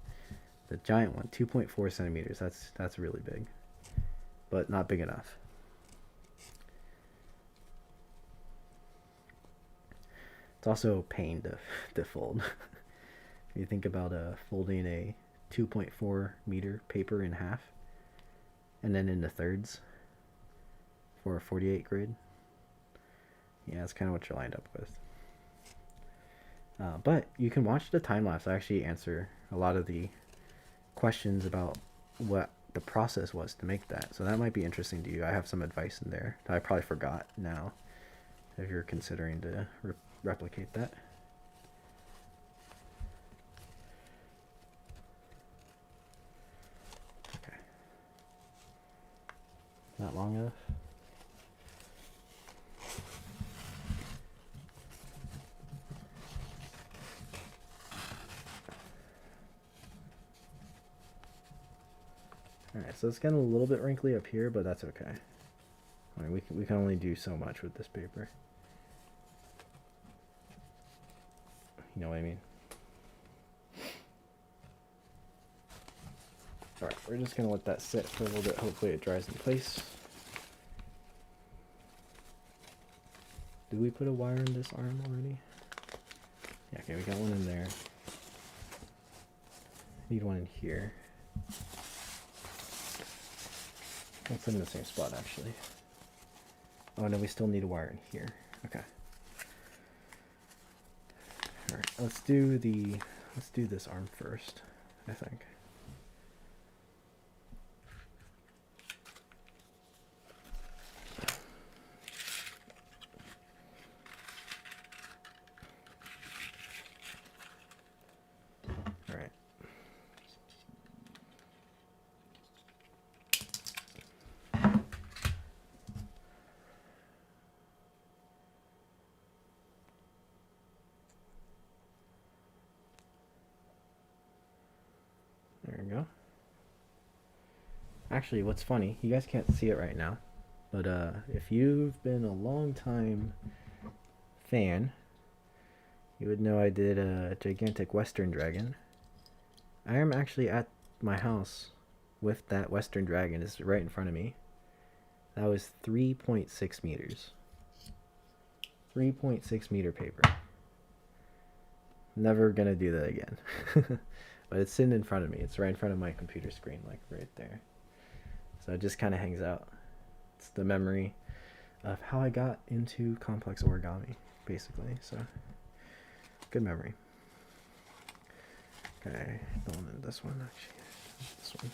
The giant one, 2.4 centimeters. That's really big, but not big enough. It's also a pain to fold. If you think about folding a 2.4 meter paper in half, and then into thirds for a 48 grid. Yeah, that's kind of what you're lined up with. But you can watch the time lapse. I actually answer a lot of the questions about what the process was to make that. So that might be interesting to you. I have some advice in there that I probably forgot now if you're considering to replicate that. Okay. Not long enough. Alright, so it's getting a little bit wrinkly up here, but that's okay. I mean, we can only do so much with this paper. You know what I mean? Alright, we're just going to let that sit for a little bit. Hopefully it dries in place. Did we put a wire in this arm already? Yeah, okay, we got one in there. Need one in here. I'll put it in the same spot, actually. Oh, no, we still need a wire in here. Okay. Alright, let's do this arm first, I think. Alright. There we go. Actually, what's funny, you guys can't see it right now, but if you've been a long time fan, you would know I did a gigantic Western Dragon. I am actually at my house with that Western Dragon. It's right in front of me. That was 3.6 meters. 3.6 meter paper. Never gonna do that again. But it's sitting in front of me. It's right in front of my computer screen, like right there. So it just kind of hangs out. It's the memory of how I got into complex origami, basically. So, good memory. Okay, going in this one, actually. This one.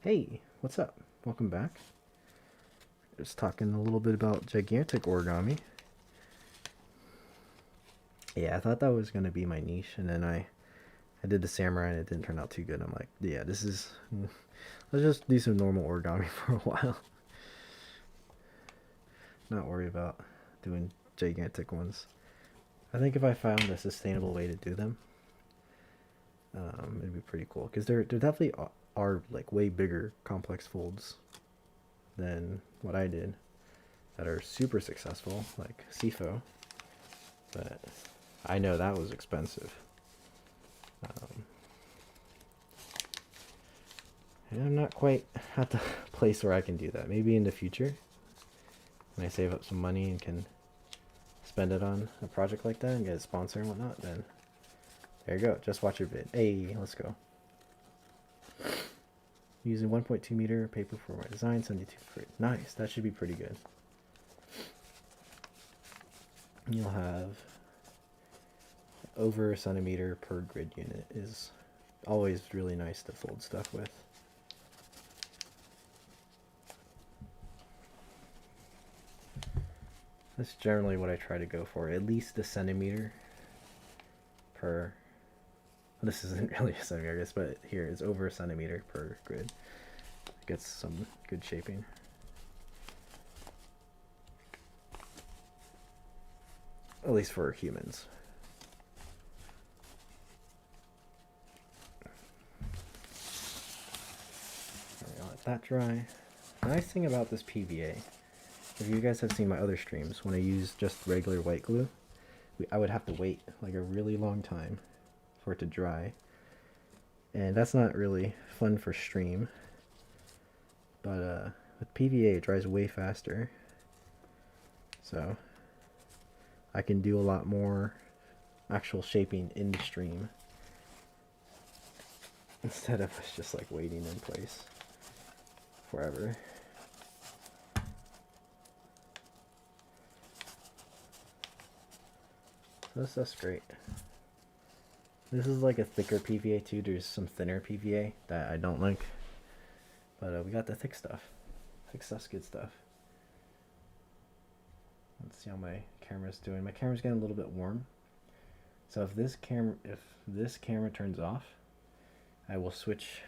Hey, what's up? Welcome back. Just talking a little bit about gigantic origami. Yeah, I thought that was going to be my niche, and then I did the samurai and it didn't turn out too good. I'm like, yeah, this is... Let's just do some normal origami for a while. Not worry about doing gigantic ones. I think if I found a sustainable way to do them, it'd be pretty cool. Because they're definitely are like way bigger complex folds than what I did that are super successful, like SIFO, but I know that was expensive. And I'm not quite at the place where I can do that. Maybe in the future, when I save up some money and can spend it on a project like that and get a sponsor and whatnot, then there you go. Just watch your vid. Hey, let's go. Using 1.2 meter paper for my design, 72 grit. Nice, that should be pretty good. You'll have over a centimeter per grid unit is always really nice to fold stuff with. That's generally what I try to go for, at least a centimeter per. This isn't really a centimeter, I guess, but here it's over a centimeter per grid. It gets some good shaping. At least for humans. I'll let that dry. The nice thing about this PVA, if you guys have seen my other streams, when I use just regular white glue, I would have to wait like a really long time for it to dry. And that's not really fun for stream. But with PVA, it dries way faster. So I can do a lot more actual shaping in the stream instead of just like waiting in place forever. That's great. This is like a thicker PVA too. There's some thinner PVA that I don't like. But we got the thick stuff. Thick stuff's good stuff. Let's see how my camera's doing. My camera's getting a little bit warm. So if this camera turns off, I will switch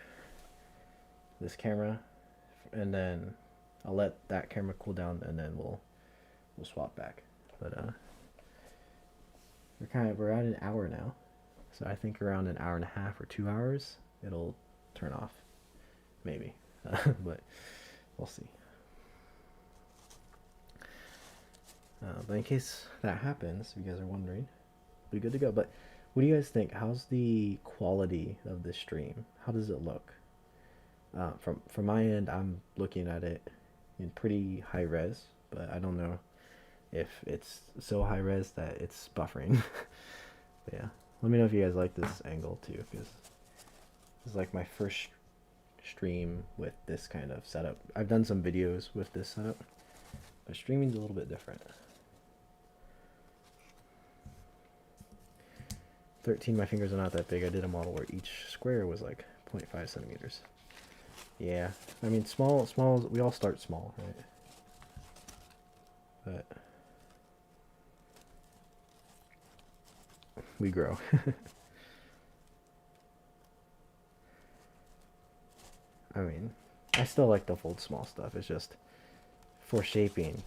this camera and then I'll let that camera cool down and then we'll swap back. But we're at an hour now. So I think around an hour and a half or 2 hours it'll turn off. Maybe. But we'll see. But in case that happens, if you guys are wondering, we'll be good to go. But what do you guys think? How's the quality of this stream? How does it look? From my end, I'm looking at it in pretty high res, but I don't know if it's so high res that it's buffering. But yeah, let me know if you guys like this angle too, because this is like my first stream with this kind of setup. I've done some videos with this setup, but streaming's a little bit different. 13, my fingers are not that big. I did a model where each square was like 0.5 centimeters. Yeah, I mean small, we all start small, right? But we grow. I mean, I still like to fold small stuff. It's just for shaping,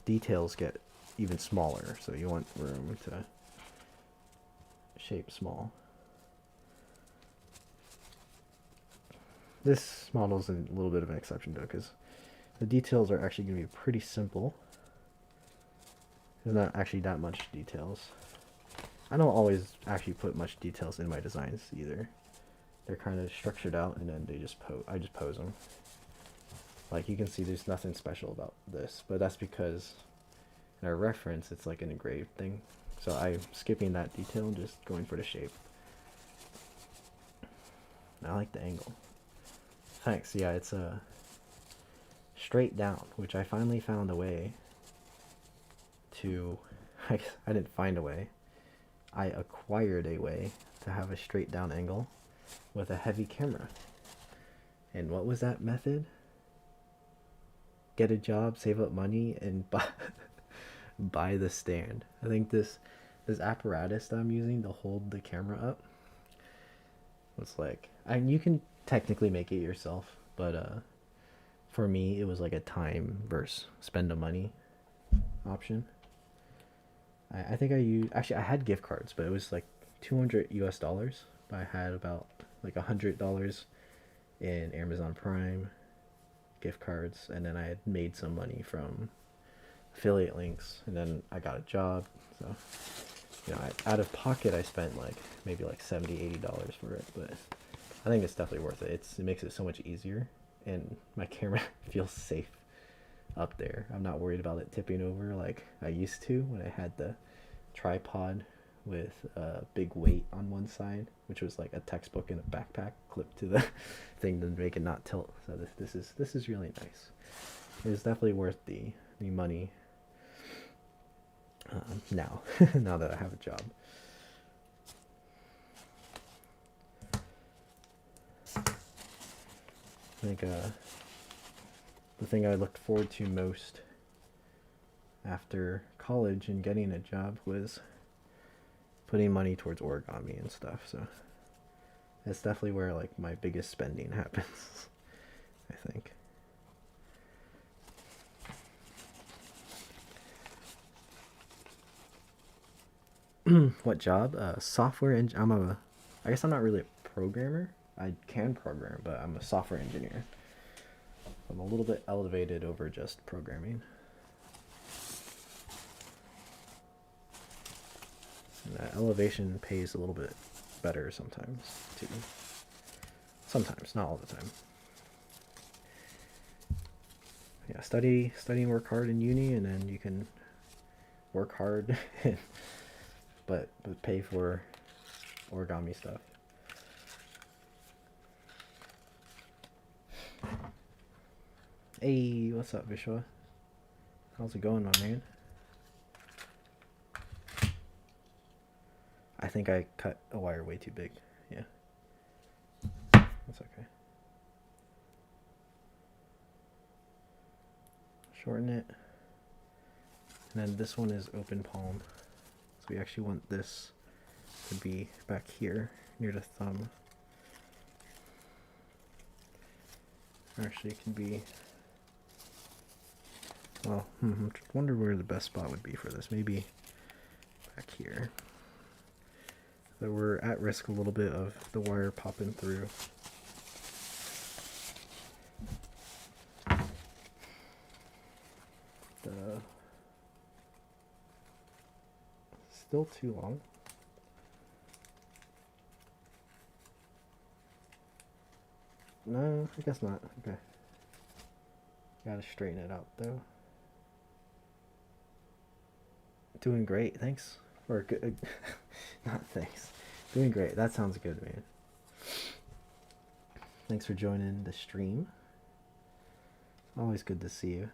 details get even smaller, so you want room to shape small. This model is a little bit of an exception though, because the details are actually going to be pretty simple. There's not actually that much details. I don't always actually put much details in my designs either. They're kind of structured out and then I just pose them. Like you can see there's nothing special about this, but that's because in our reference it's like an engraved thing. So I'm skipping that detail and just going for the shape. I like the angle. Thanks, yeah, it's a straight down, which I finally found a way to, I didn't find a way. I acquired a way to have a straight down angle with a heavy camera. And what was that method? Get a job, save up money, and buy the stand. I think this apparatus that I'm using to hold the camera up was like, you can technically make it yourself, but for me it was like a time versus spend the money option. I think I had gift cards, but it was like $200 US, but I had about like $100 in Amazon Prime gift cards, and then I had made some money from affiliate links, and then I got a job. So, you know, out of pocket I spent like maybe like $70-80 for it, but I think it's definitely worth it. It makes it so much easier, and my camera feels safe up there. I'm not worried about it tipping over like I used to when I had the tripod with a big weight on one side, which was like a textbook in a backpack clipped to the thing to make it not tilt. So this is really nice. It's definitely worth the money now. Now that I have a job. I think the thing I looked forward to most after college and getting a job was putting money towards origami and stuff. So that's definitely where like my biggest spending happens, I think. What job? Software I guess I'm not really a programmer. I can program, but I'm a software engineer. I'm a little bit elevated over just programming. And that elevation pays a little bit better sometimes too. Sometimes, not all the time. Yeah, study and work hard in uni, and then you can work hard but pay for origami stuff. Hey, what's up, Vishwa? How's it going, my man? I think I cut a wire way too big. Yeah. That's okay. Shorten it. And then this one is open palm. So we actually want this to be back here near the thumb. Actually, it can be... Well, I wonder where the best spot would be for this. Maybe back here. So we're at risk a little bit of the wire popping through. Still too long. No, I guess not. Okay. Gotta straighten it out though. Doing great, thanks. Or good. Not thanks. Doing great. That sounds good, man. Thanks for joining the stream. Always good to see you.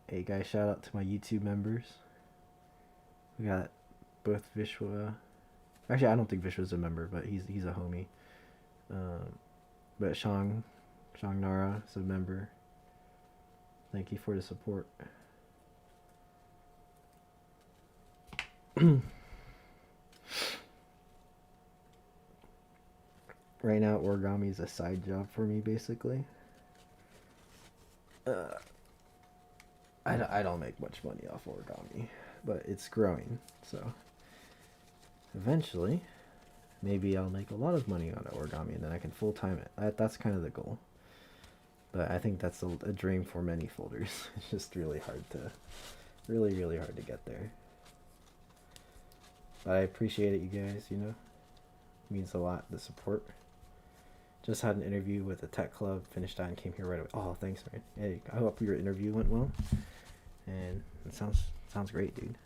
Hey guys, shout out to my YouTube members. We got both Vishwa. Actually, I don't think Vishwa's a member, but he's a homie. But Shang Nara is a member. Thank you for the support. Right now, origami is a side job for me, basically. I don't make much money off origami, but it's growing, so eventually maybe I'll make a lot of money on origami and then I can full-time it. That's kind of the goal, but I think that's a dream for many folders. It's just really hard to really hard to get there, but I appreciate it, you guys. You know, it means a lot, the support. Just had an interview with the tech club, finished that and came here right away. Oh, thanks, man. Hey, I hope your interview went well. And it sounds great, dude.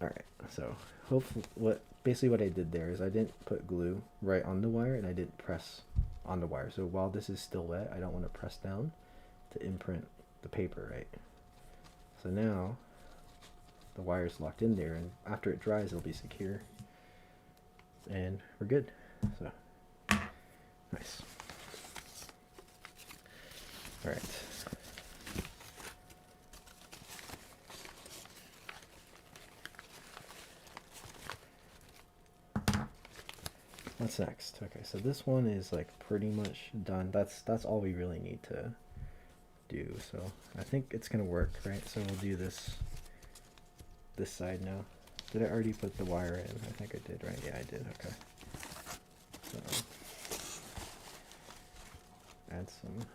Alright, so hopefully basically what I did there is I didn't put glue right on the wire and I didn't press on the wire. So while this is still wet, I don't want to press down to imprint the paper, right? So now the wire's locked in there, and after it dries it'll be secure and we're good. So nice. All right. What's next? Okay, so this one is like pretty much done. That's all we really need to do. So I think it's gonna work, right? So we'll do this this side now. Did I already put the wire in? I think I did, right? Yeah, I did. Okay. So add some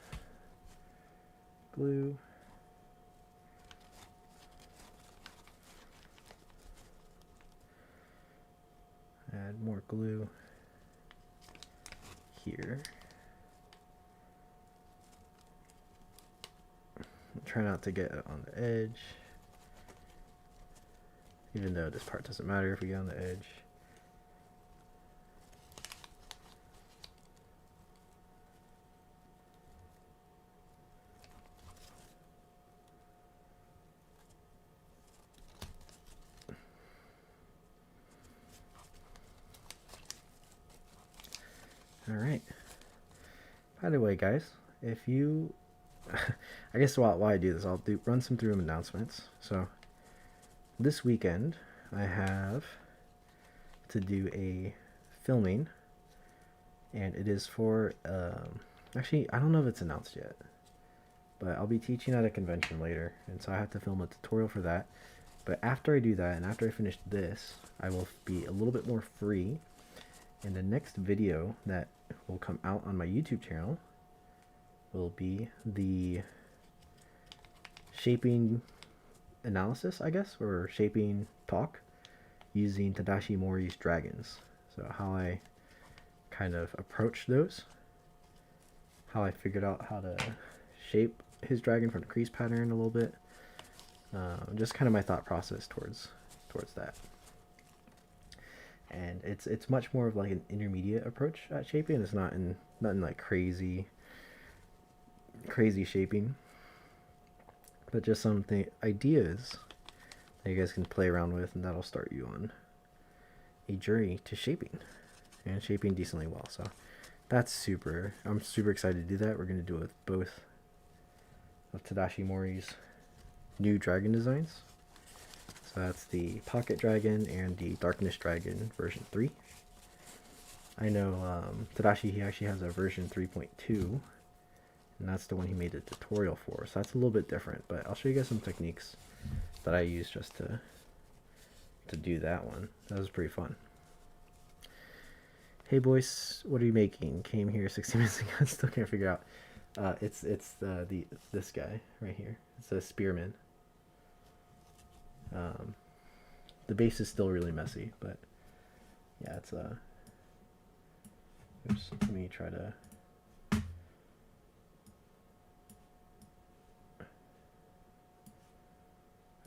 glue. Add more glue here. Try not to get it on the edge, even though this part doesn't matter if we get on the edge. All right. By the way, guys, if you, I guess while I do this, I'll run some through announcements. So this weekend, I have to do a filming, and it is for, actually, I don't know if it's announced yet, but I'll be teaching at a convention later, and so I have to film a tutorial for that. But after I do that, and after I finish this, I will be a little bit more free, and the next video that will come out on my YouTube channel will be the shaping analysis, I guess, or shaping talk using Tadashi Mori's dragons. So how I kind of approach those, how I figured out how to shape his dragon from the crease pattern a little bit, just kind of my thought process towards that. And it's much more of like an intermediate approach at shaping. It's nothing like crazy shaping, but just something, ideas that you guys can play around with, and that'll start you on a journey to shaping, and shaping decently well. So that's I'm super excited to do that. We're going to do it with both of Tadashi Mori's new dragon designs. So that's the Pocket Dragon and the Darkness Dragon version 3. I know Tadashi, he actually has a version 3.2, and that's the one he made a tutorial for. So that's a little bit different, but I'll show you guys some techniques that I use just to do that one. That was pretty fun. Hey boys, what are you making? Came here 60 minutes ago. I still can't figure out. It's this guy right here. It's a spearman. The base is still really messy, but yeah, it's oops, let me try to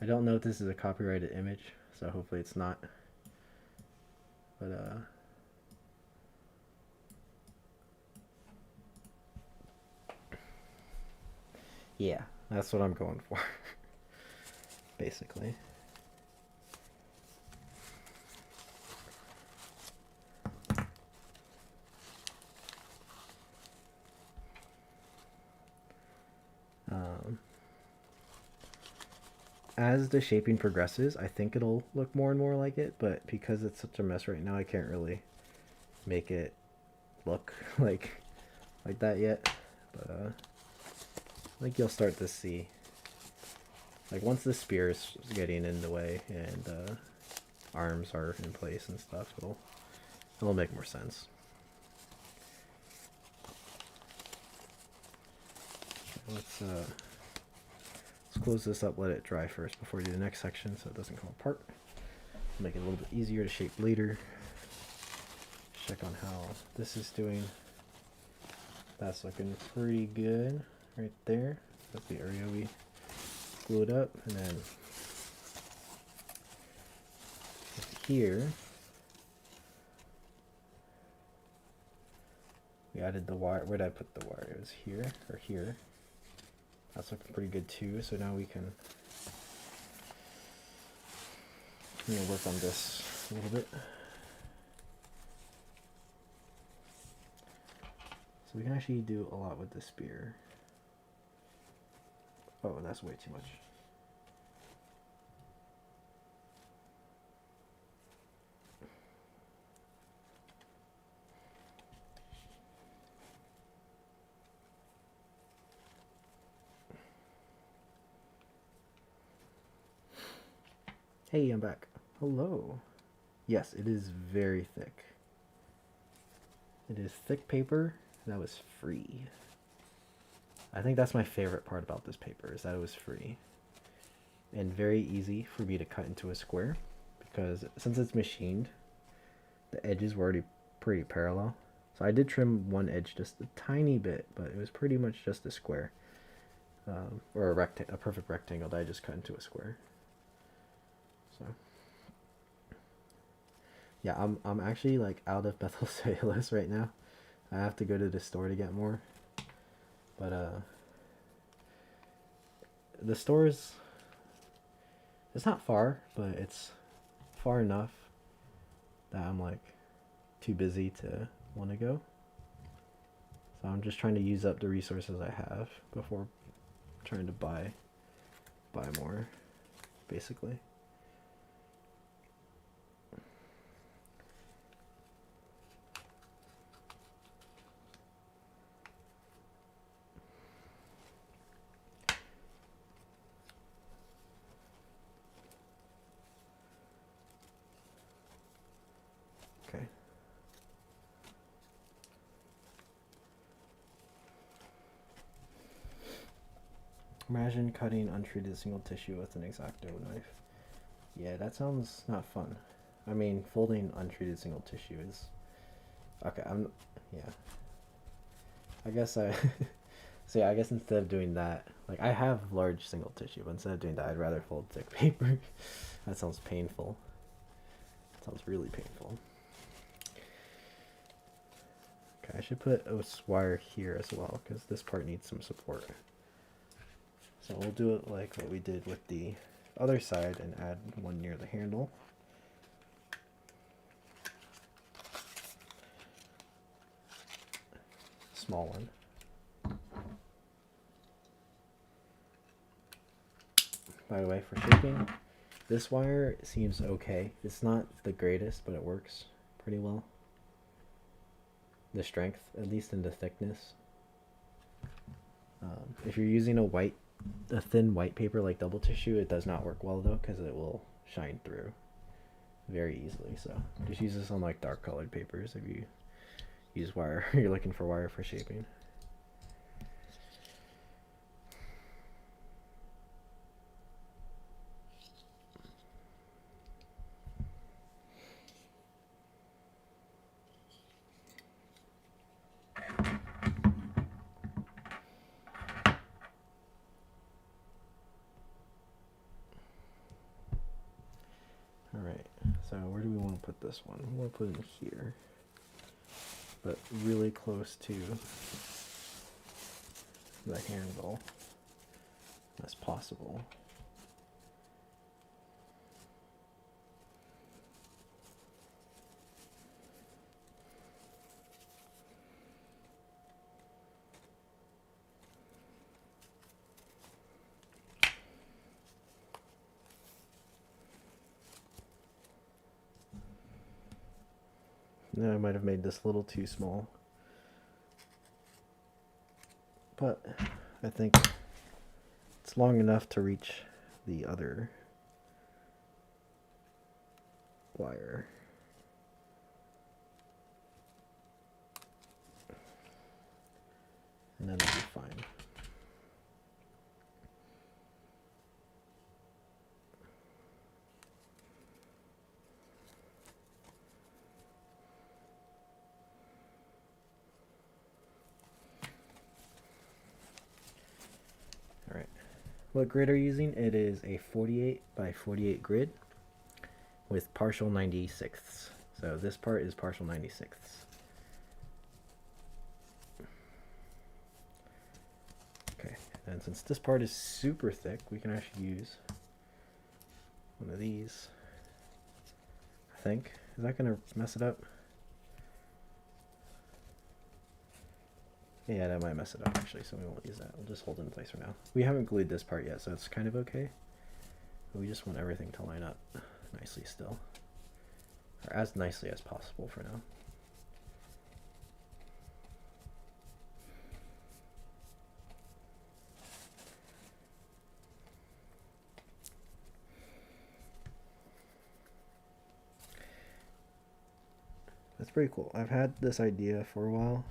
I don't know if this is a copyrighted image, so hopefully it's not, but yeah, that's what I'm going for. Basically. As the shaping progresses, I think it'll look more and more like it, but because it's such a mess right now, I can't really make it look like that yet. But I think you'll start to see, like, once the spear is getting in the way and arms are in place and stuff, it'll make more sense. Let's close this up, let it dry first before we do the next section so it doesn't come apart. Make it a little bit easier to shape later. Check on how this is doing. That's looking pretty good right there. That's the area we glued up, and then here we added the wire. Where did I put the wire? It was here or here. That's looking pretty good too. So now we can work on this a little bit. So we can actually do a lot with the spear. Oh, that's way too much. Hey, I'm back. Hello. Yes, it is very thick. It is thick paper that was free. I think that's my favorite part about this paper, is that it was free. And very easy for me to cut into a square, because since it's machined, the edges were already pretty parallel. So I did trim one edge just a tiny bit, but it was pretty much just a square. Or a perfect rectangle that I just cut into a square. So yeah, I'm actually like out of methyl cellulose right now. I have to go to the store to get more. But the store's, it's not far, but it's far enough that I'm like too busy to want to go. So I'm just trying to use up the resources I have before trying to buy more, basically. Okay. Imagine cutting untreated single tissue with an X-Acto knife. Yeah, that sounds not fun. I mean, folding untreated single tissue is... Okay, yeah. I guess I... So yeah, I guess instead of doing that... Like, I have large single tissue, but instead of doing that, I'd rather fold thick paper. That sounds painful. That sounds really painful. Okay, I should put a wire here as well, because this part needs some support. So we'll do it like what we did with the other side and add one near the handle. Small one. By the way, for shaping, this wire seems okay. It's not the greatest, but it works pretty well. The strength, at least in the thickness. If you're using a thin white paper like double tissue, it does not work well though, because it will shine through very easily. So just use this on like dark colored papers if you use wire. You're looking for wire for shaping. Alright, so where do we want to put this one? We want to put it in here, but really close to the handle as possible. Now I might have made this a little too small, but I think it's long enough to reach the other wire. And then it'll be fine. What grid are you using? It is a 48 by 48 grid with partial 96ths. So this part is partial 96ths. Okay, and since this part is super thick, we can actually use one of these. I think. Is that going to mess it up? Yeah, that might mess it up actually, so we won't use that. We'll just hold it in place for now. We haven't glued this part yet, so it's kind of okay. But we just want everything to line up nicely still. Or as nicely as possible for now. pretty cool. I've had this idea for a while,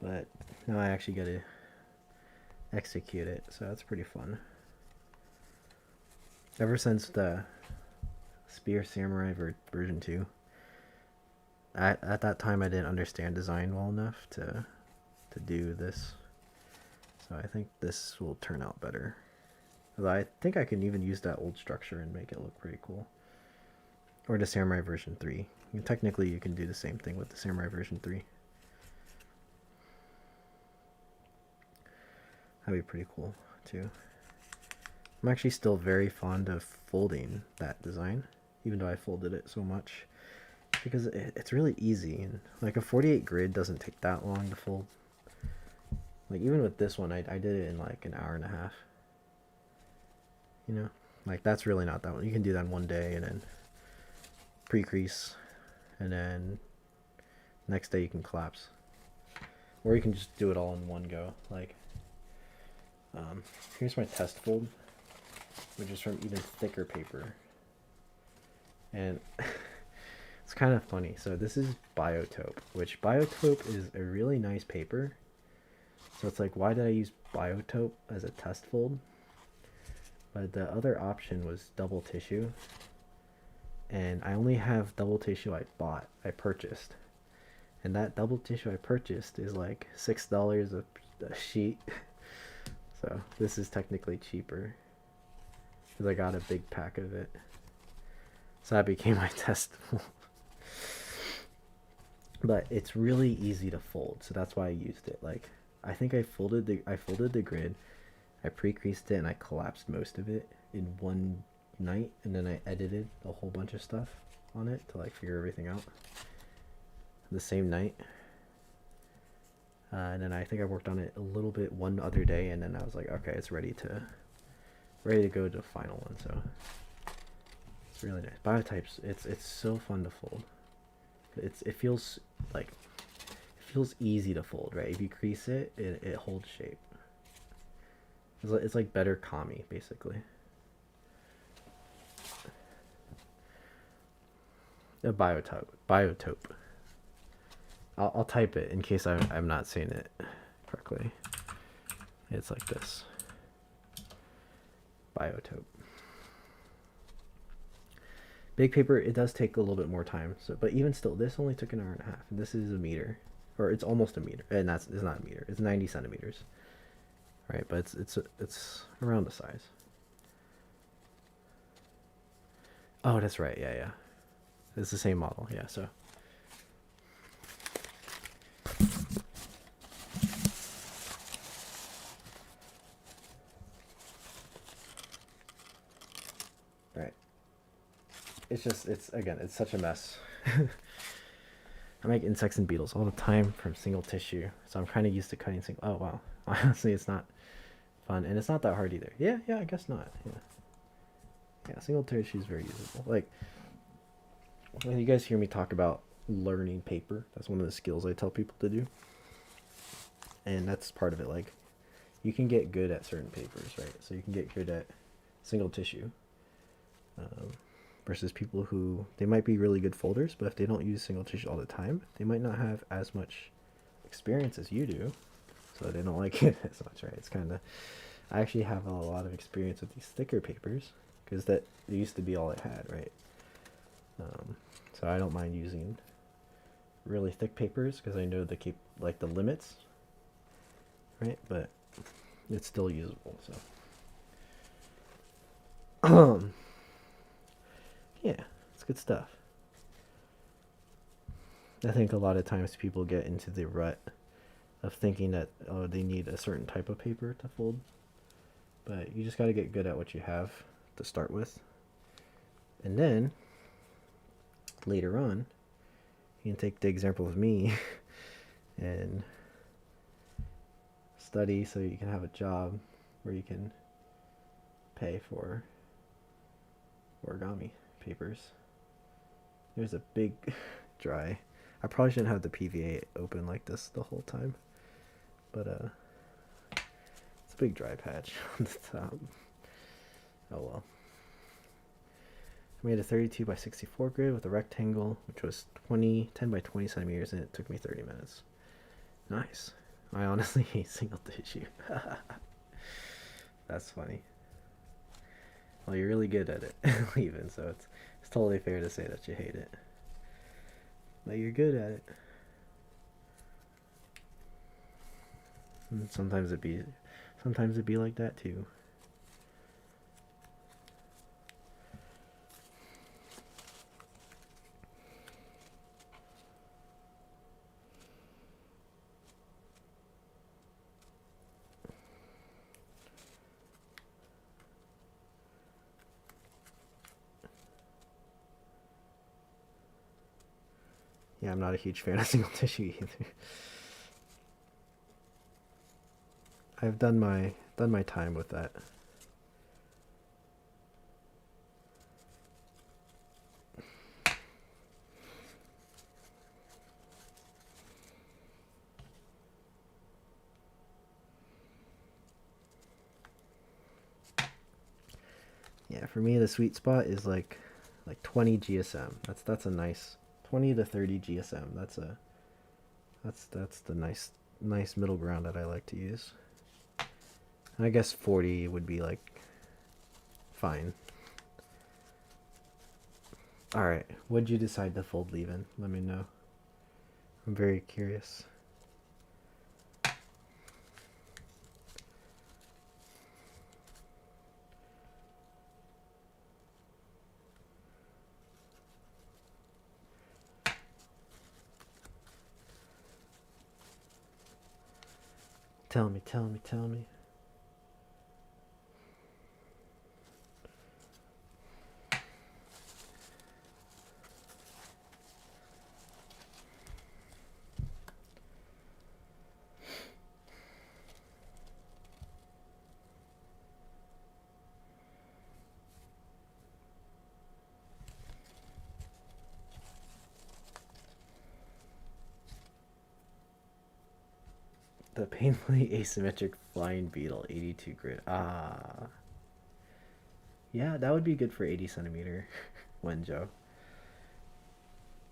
but now I actually got to execute it, so that's pretty fun. Ever since the Spear Samurai version 2, at that time I didn't understand design well enough to do this, so I think this will turn out better. Although I think I can even use that old structure and make it look pretty cool. Or the Samurai version 3. Technically you can do the same thing with the Samurai version 3. That'd be pretty cool too. I'm actually still very fond of folding that design, even though I folded it so much, because it's really easy, and like a 48 grid doesn't take that long to fold. Like even with this one, I did it in like an hour and a half. You know, like that's really not that one. You can do that in one day and then pre-crease, and then next day you can collapse, or you can just do it all in one go. Like here's my test fold, which is from even thicker paper, and it's kind of funny. So this is Biotaupe, which Biotaupe is a really nice paper. So it's like, why did I use Biotaupe as a test fold? But the other option was double tissue, and I only have double tissue I purchased, and that double tissue I purchased is like $6 a sheet. So this is technically cheaper because I got a big pack of it. So that became my test fold. But it's really easy to fold, so that's why I used it. Like I think I folded the grid, I pre-creased it, and I collapsed most of it in one night, and then I edited a whole bunch of stuff on it to like figure everything out the same night. And then I think I worked on it a little bit one other day, and then I was like, okay, it's ready to go to the final one. So it's really nice. Biotypes, it's so fun to fold. It feels easy to fold, right? If you crease it, it holds shape. It's like better kami, basically. A Biotaupe. I'll type it in case I'm not saying it correctly. It's like this. Biotaupe. Big paper, it does take a little bit more time. So, but even still, this only took an hour and a half. And this is a meter, or it's almost a meter. And it's not a meter. It's 90 centimeters. Right, but it's around the size. Oh, that's right. Yeah. It's the same model. Yeah, so. Right. It's such a mess. I make insects and beetles all the time from single tissue, so I'm kind of used to cutting single. Oh wow, honestly, it's not fun, and it's not that hard either. Yeah, I guess not. Yeah, single tissue is very usable. Like when you guys hear me talk about learning paper, that's one of the skills I tell people to do, and that's part of it. Like you can get good at certain papers, right? So you can get good at single tissue. Versus people who, they might be really good folders, but if they don't use single tissue all the time, they might not have as much experience as you do, so they don't like it as much, right? It's kind of, I actually have a lot of experience with these thicker papers, because that used to be all I had, right? So I don't mind using really thick papers, because I know the the limits, right? But it's still usable, so. Yeah, it's good stuff. I think a lot of times people get into the rut of thinking that, oh, they need a certain type of paper to fold. But you just got to get good at what you have to start with. And then, later on, you can take the example of me and study so you can have a job where you can pay for origami papers. There's a big dry. I probably shouldn't have the PVA open like this the whole time, but it's a big dry patch on the top. Oh well. made a 32 by 64 grid with a rectangle, which was 10 by 20 centimeters, and it took me 30 minutes. Nice. I honestly hate single tissue. That's funny. Well, you're really good at it, even, so it's totally fair to say that you hate it. But you're good at it. And sometimes it be like that too. Yeah, I'm not a huge fan of single tissue either. I've done my time with that. Yeah, for me the sweet spot is like 20 GSM. That's a nice 20 to 30 GSM. That's the nice middle ground that I like to use. I guess 40 would be like fine. Alright, what'd you decide to fold leave-in? Let me know. I'm very curious. Tell me. The painfully asymmetric flying beetle 82 grid. Ah. Yeah, that would be good for 80 centimeter Wenjo.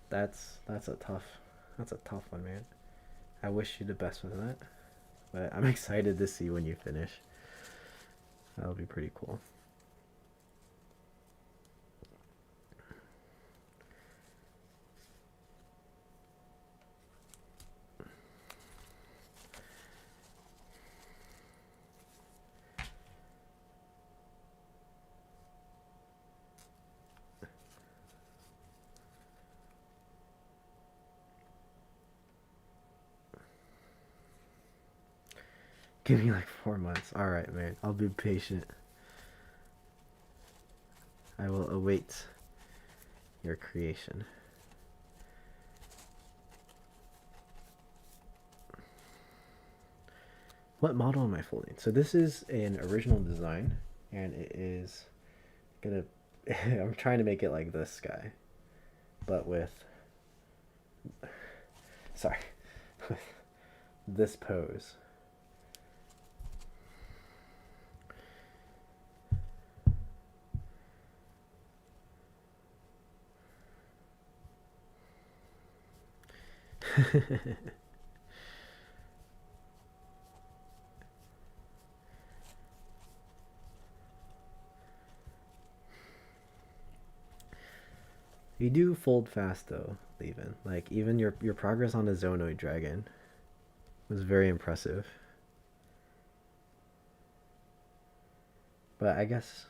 That's a tough one, man. I wish you the best with that. But I'm excited to see when you finish. That'll be pretty cool. Give me like 4 months. Alright, man. I'll be patient. I will await your creation. What model am I folding? So this is an original design, and it is gonna I'm trying to make it like this guy, but with sorry, with this pose. You do fold fast though, leave-in. Like even your progress on the Zonoid dragon was very impressive. But I guess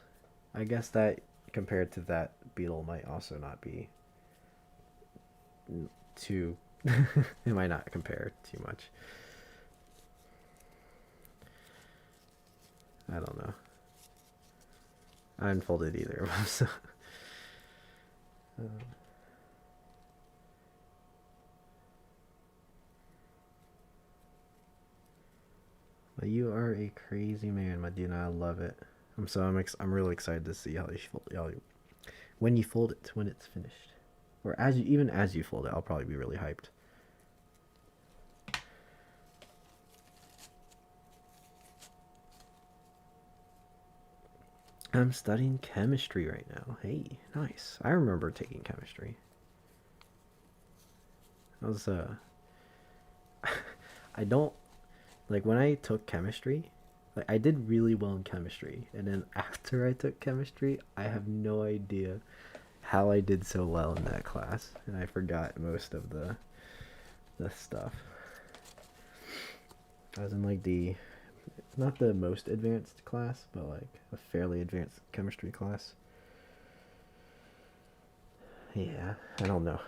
that compared to that beetle might also not be too it might not compare too much. I don't know. I haven't folded either of them, so but you are a crazy man, Medina. I love it. I'm really excited to see how when you fold it, when it's finished, or even as you fold it. I'll probably be really hyped. I'm studying chemistry right now. Hey, nice. I remember taking chemistry. I was I don't like when I took chemistry, like I did really well in chemistry, and then after I took chemistry, I have no idea how I did so well in that class, and I forgot most of the stuff. I was in like the not the most advanced class, but like a fairly advanced chemistry class. Yeah, I don't know.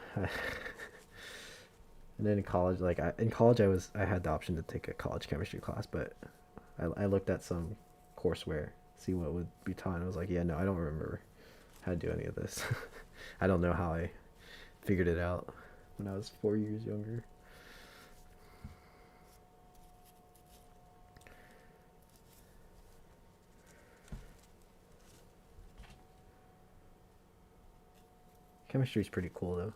And then in college, like in college, I had the option to take a college chemistry class, but I looked at some courseware, see what would be taught, and I was like, yeah, no, I don't remember how to do any of this. I don't know how I figured it out when I was 4 years younger. Chemistry's pretty cool though.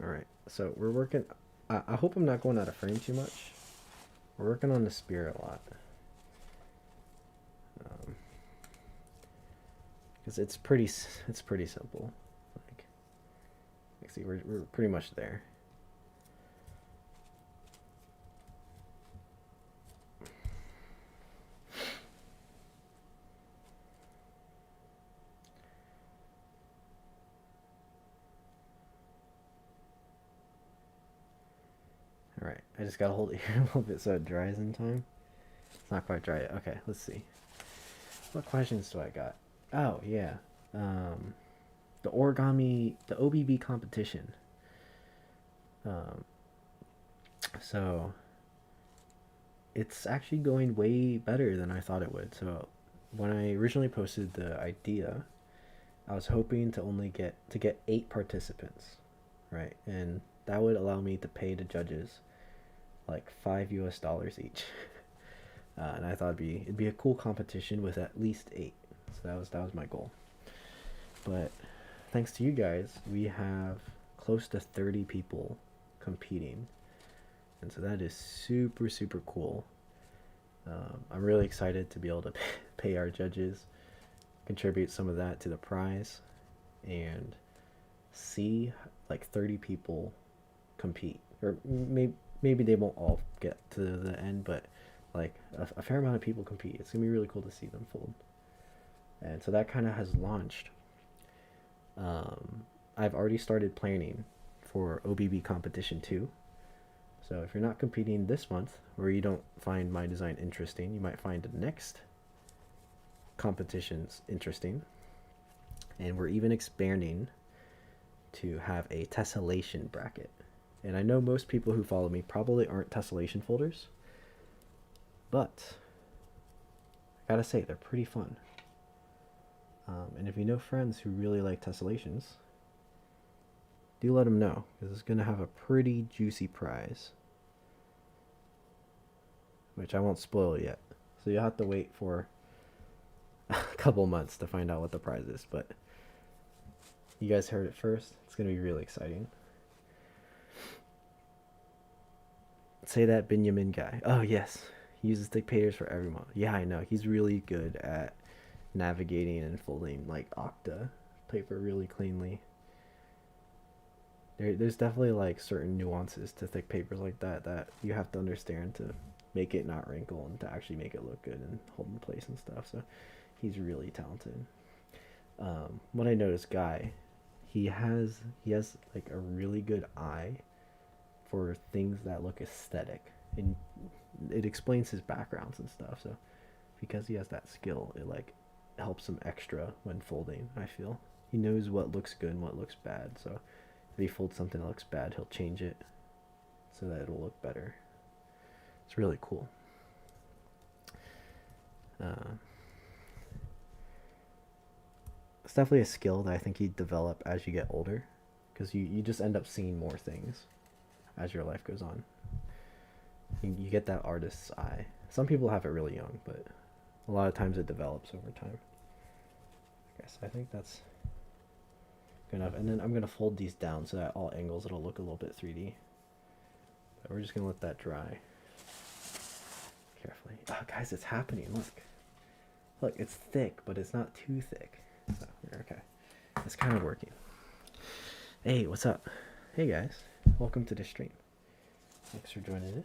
All right, so we're working. I hope I'm not going out of frame too much. We're working on the spear a lot. Because it's pretty simple. Like, see, we're pretty much there. All right, I just gotta hold it here a little bit so it dries in time. It's not quite dry yet. Okay, let's see. What questions do I got? Oh yeah, um, the OBB competition. Um, so it's actually going way better than I thought it would. So when I originally posted the idea, I was hoping to only get 8 participants, right? And that would allow me to pay the judges like $5 each. And I thought it'd be a cool competition with at least 8. So that was my goal. But thanks to you guys, we have close to 30 people competing, and so that is super super cool. I'm really excited to be able to pay our judges, contribute some of that to the prize, and see like 30 people compete. Or maybe they won't all get to the end, but like a fair amount of people compete. It's gonna be really cool to see them fold. And so that kind of has launched. I've already started planning for OBB competition 2. So if you're not competing this month, or you don't find my design interesting, you might find the next competitions interesting. And we're even expanding to have a tessellation bracket. And I know most people who follow me probably aren't tessellation folders, but I gotta say, they're pretty fun. And if you know friends who really like tessellations, do let them know, because it's going to have a pretty juicy prize, which I won't spoil yet. So you'll have to wait for a couple months to find out what the prize is. But you guys heard it first. It's going to be really exciting. Say that Benjamin guy. Oh, yes. He uses dictators for every model. Yeah, I know. He's really good at navigating and folding like octa paper really cleanly. There's definitely like certain nuances to thick papers like that you have to understand to make it not wrinkle and to actually make it look good and hold in place and stuff. So he's really talented. What I noticed, Guy, he has like a really good eye for things that look aesthetic, and it explains his backgrounds and stuff. So because he has that skill, it like helps him extra when folding. I feel he knows what looks good and what looks bad. So if he folds something that looks bad, he'll change it so that it'll look better. It's really cool. It's definitely a skill that I think you develop as you get older. because you just end up seeing more things as your life goes on. You get that artist's eye. Some people have it really young, but a lot of times it develops over time. Okay, so I think that's good enough. And then I'm going to fold these down so that all angles it'll look a little bit 3D. But we're just going to let that dry carefully. Oh, guys, it's happening. Look. Look, it's thick, but it's not too thick. So, okay. It's kind of working. Hey, what's up? Hey, guys. Welcome to the stream. Thanks for joining it.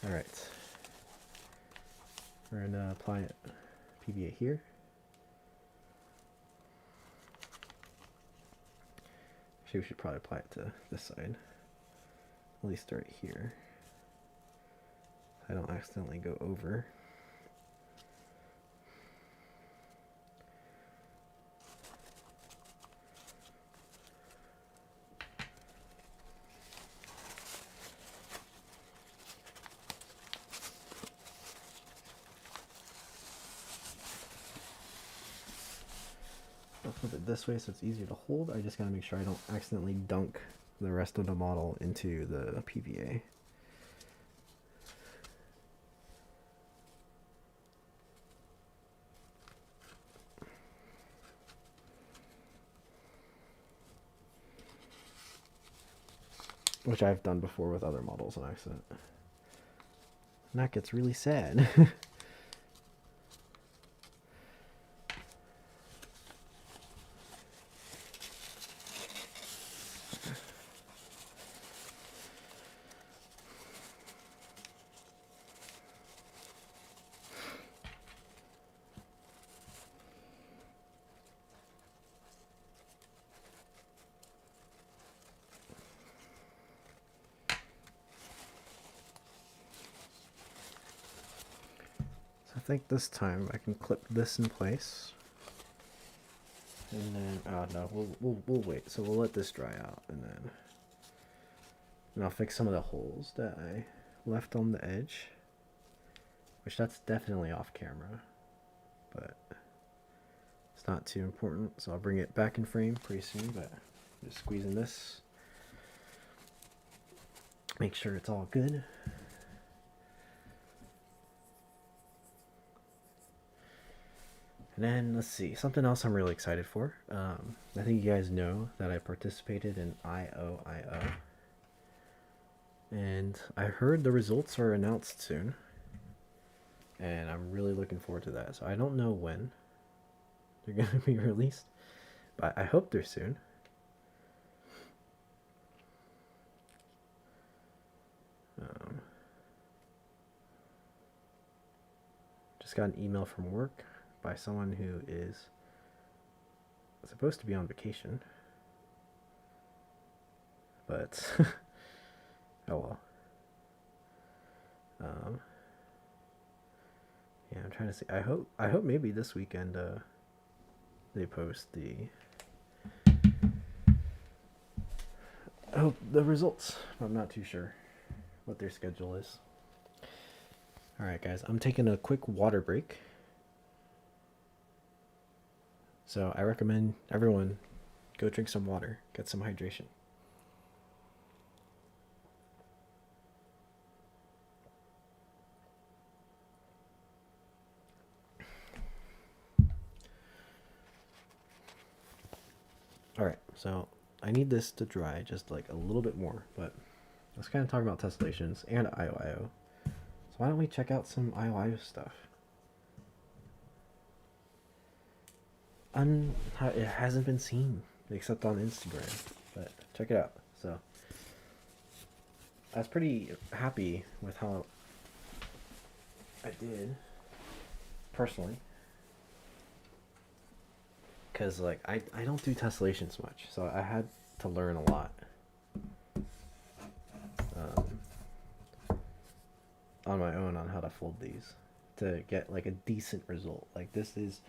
Alright. We're going to apply it PVA here. Actually, we should probably apply it to this side. At least right here. I don't accidentally go over. I'll flip it this way so it's easier to hold. I just gotta make sure I don't accidentally dunk the rest of the model into the PVA. Which I've done before with other models on accident. And that gets really sad. I think this time I can clip this in place, and then we'll wait. So we'll let this dry out, and I'll fix some of the holes that I left on the edge, which that's definitely off camera, but it's not too important. So I'll bring it back in frame pretty soon. But just squeezing this, make sure it's all good. And then, let's see, something else I'm really excited for. I think you guys know that I participated in IOIO. And I heard the results are announced soon. And I'm really looking forward to that. So I don't know when they're going to be released. But I hope they're soon. Just got an email from work by someone who is supposed to be on vacation, but oh well. Yeah, I'm trying to see. I hope maybe this weekend they post the results. I'm not too sure what their schedule is. All right, guys, I'm taking a quick water break. So I recommend everyone go drink some water, get some hydration. All right, so I need this to dry just like a little bit more, but let's kind of talk about tessellations and IOIO. So why don't we check out some IOIO stuff? It hasn't been seen except on Instagram, but check it out. So I was pretty happy with how I did personally, because like I don't do tessellations much, so I had to learn a lot on my own on how to fold these to get like a decent result. Like this is,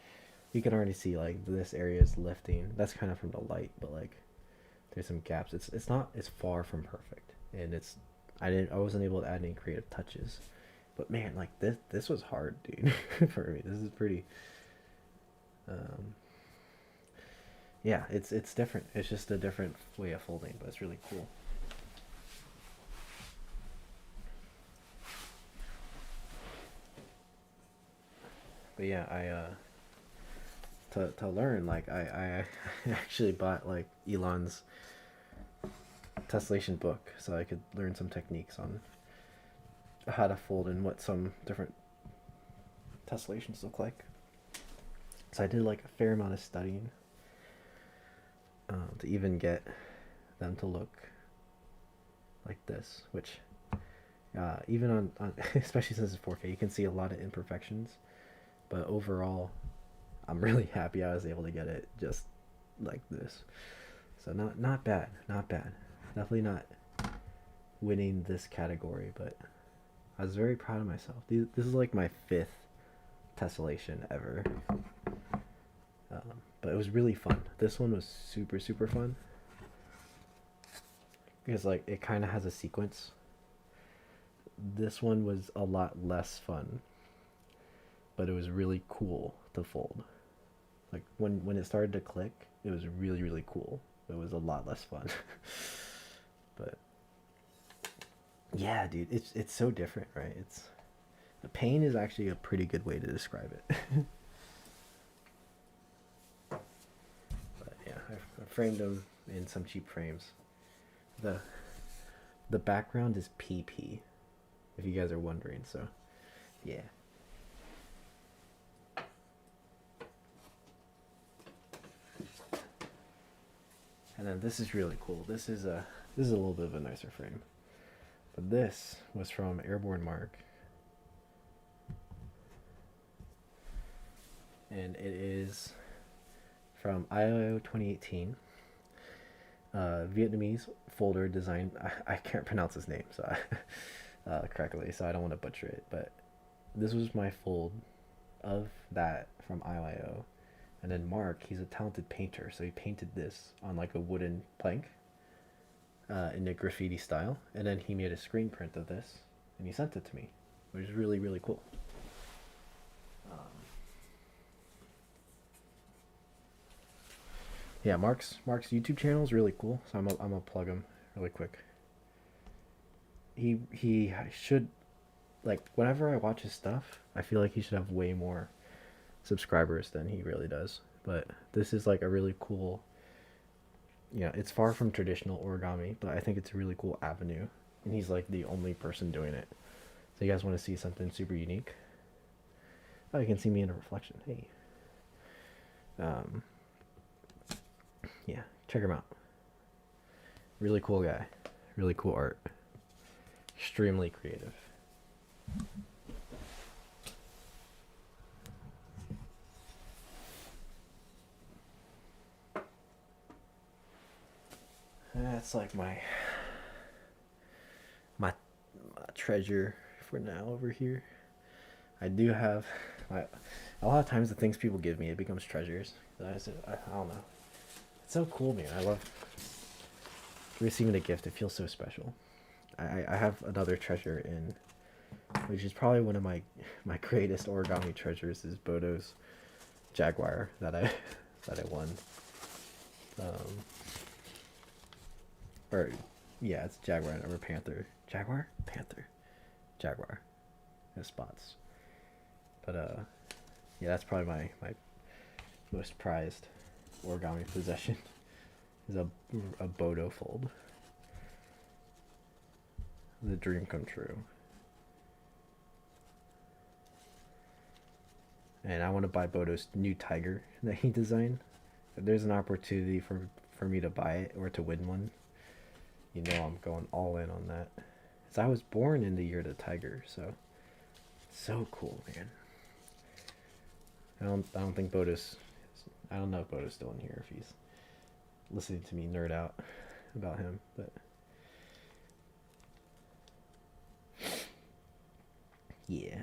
you can already see like this area is lifting. That's kind of from the light, but like there's some gaps. It's far from perfect, and I wasn't able to add any creative touches. But man, like this was hard, dude. For me, this is pretty Yeah, it's different. It's just a different way of folding, but it's really cool. But yeah, to learn, like I actually bought like Elon's Tessellation book so I could learn some techniques on how to fold and what some different tessellations look like. So I did like a fair amount of studying to even get them to look like this, which even on especially since it's 4K, you can see a lot of imperfections, but overall I'm really happy I was able to get it just like this. So not bad, not bad. Definitely not winning this category, but I was very proud of myself. This is like my 5th tessellation ever. But it was really fun. This one was super fun because like it kind of has a sequence. This one was a lot less fun, but it was really cool to fold. Like when it started to click, it was really cool. It was a lot less fun. But yeah, dude, it's so different, right? It's the pain is actually a pretty good way to describe it. But yeah, I framed them in some cheap frames. The background is PP, if you guys are wondering. So yeah. And then this is really cool. This is a little bit of a nicer frame. But this was from Airborne Mark. And it is from IO 2018. Vietnamese folder design. I can't pronounce his name so correctly, so I don't want to butcher it. But this was my fold of that from IO. And then Mark, he's a talented painter, so he painted this on like a wooden plank in a graffiti style, and then he made a screen print of this and he sent it to me, which is really cool. Yeah, Mark's YouTube channel is really cool, so I'm gonna plug him really quick. He should, like, whenever I watch his stuff, I feel like he should have way more subscribers than he really does. But this is like a really cool, yeah, it's far from traditional origami, but I think it's a really cool avenue, and he's like the only person doing it. So you guys want to see something super unique? Oh, you can see me in a reflection. Hey. Yeah, check him out. Really cool guy. Really cool art. Extremely creative. That's like my treasure for now over here. I do have a lot of times the things people give me, it becomes treasures. I don't know. It's so cool, man. I love receiving a gift. It feels so special. I have another treasure in, which is probably one of my greatest origami treasures, is Bodo's Jaguar that I won. Or yeah, it's Jaguar or Panther. Jaguar? Panther. Jaguar. It has spots. But yeah, that's probably my most prized origami possession is a Bodo fold. The dream come true. And I want to buy Bodo's new tiger that he designed. If there's an opportunity for me to buy it or to win one, you know I'm going all in on that. Because I was born in the year of the tiger, so cool, man. I don't think Bodo's, I don't know if Bodo's still in here, if he's listening to me nerd out about him, but yeah.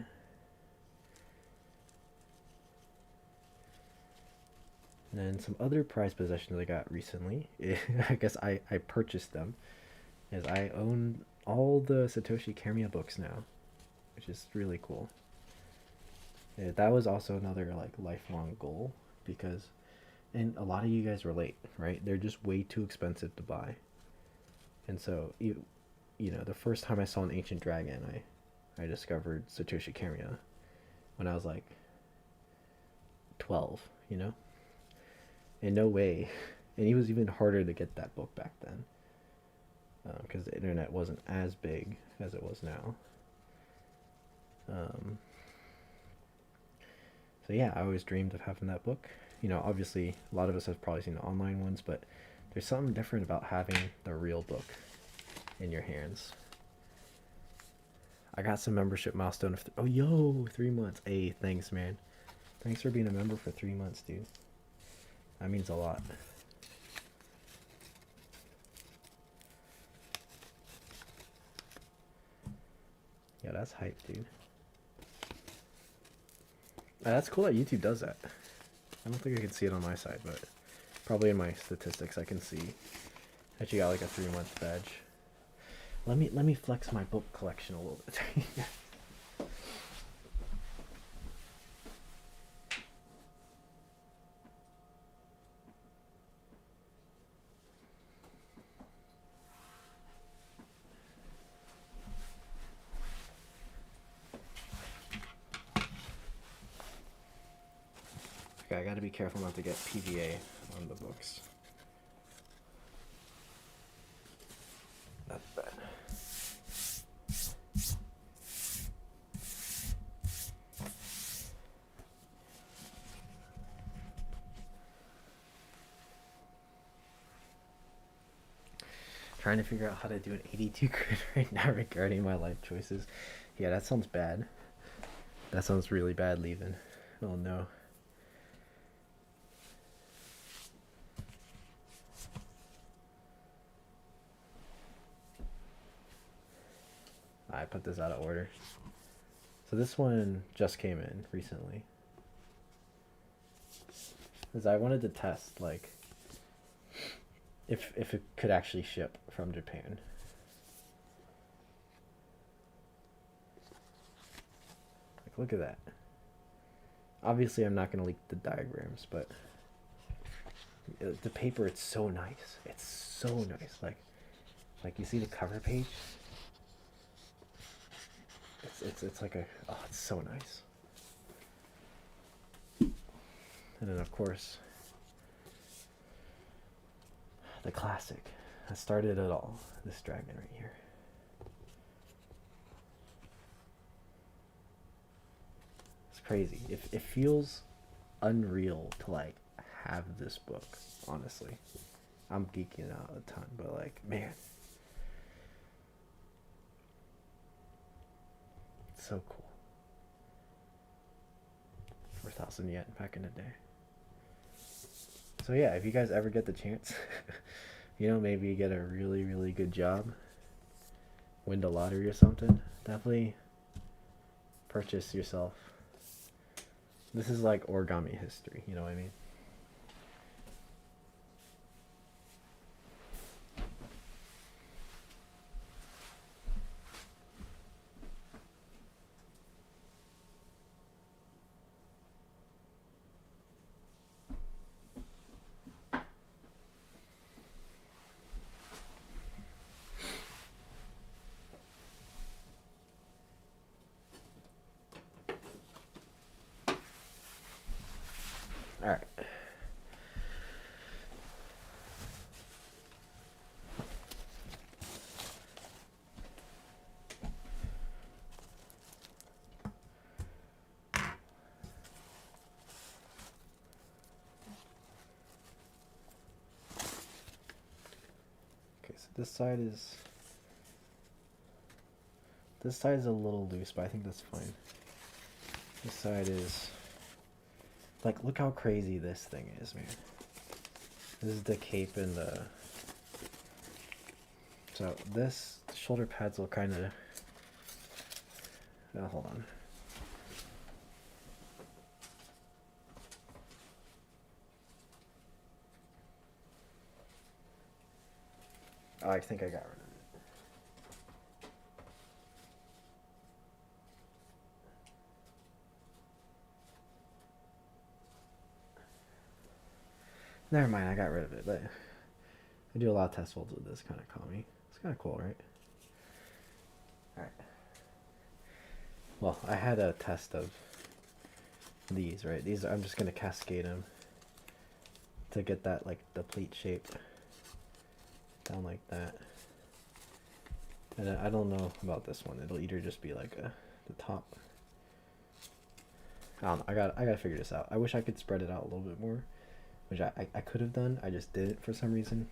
And then some other prized possessions I got recently, I guess I purchased them, is I own all the Satoshi Kamiya books now, which is really cool. Yeah, that was also another like lifelong goal, because and a lot of you guys relate, right? They're just way too expensive to buy. And so you know, the first time I saw an ancient dragon, I discovered Satoshi Kamiya when I was like 12, you know? In no way. And it was even harder to get that book back then, because the internet wasn't as big as it was now. So yeah, I always dreamed of having that book. You know, obviously a lot of us have probably seen the online ones, but there's something different about having the real book in your hands. I got some membership milestone of oh yo, 3 months. Hey, thanks man. Thanks for being a member for 3 months, dude. That means a lot. Yeah, that's hype, dude. That's cool that YouTube does that. I don't think I can see it on my side, but probably in my statistics I can see that you got like a 3-month badge. Let me flex my book collection a little bit. Okay, I gotta be careful not to get PVA on the books. That's bad. Trying to figure out how to do an 82 grid right now regarding my life choices. Yeah, that sounds bad. That sounds really bad leaving. Oh no. I put this out of order. So this one just came in recently. Because I wanted to test, like, if it could actually ship from Japan. Like, look at that. Obviously, I'm not going to leak the diagrams, but the paper, it's so nice. It's so nice. Like you see the cover page? It's like a, oh, it's so nice. And then of course the classic that started it all, this dragon right here. It's crazy. It feels unreal to like have this book, honestly. I'm geeking out a ton, but like, man, it's so cool. 4,000 yen back in the day. So yeah, if you guys ever get the chance, you know, maybe you get a really, really good job, win the lottery or something, definitely purchase yourself. This is like origami history, you know what I mean? All right. Okay, so this side is a little loose, but I think that's fine. This side is like, look how crazy this thing is, man. This is the cape and the... So this shoulder pads will kind of... Oh, hold on. Oh, I think I got rid of it. Never mind, I got rid of it, but I do a lot of test folds with this kind of commie. It's kind of cool, right? Alright. Well, I had a test of these, right? These, I'm just going to cascade them to get that, like, the pleat shape down like that. And I don't know about this one. It'll either just be like the top. I don't know. I gotta figure this out. I wish I could spread it out a little bit more, which I could have done. I just didn't for some reason.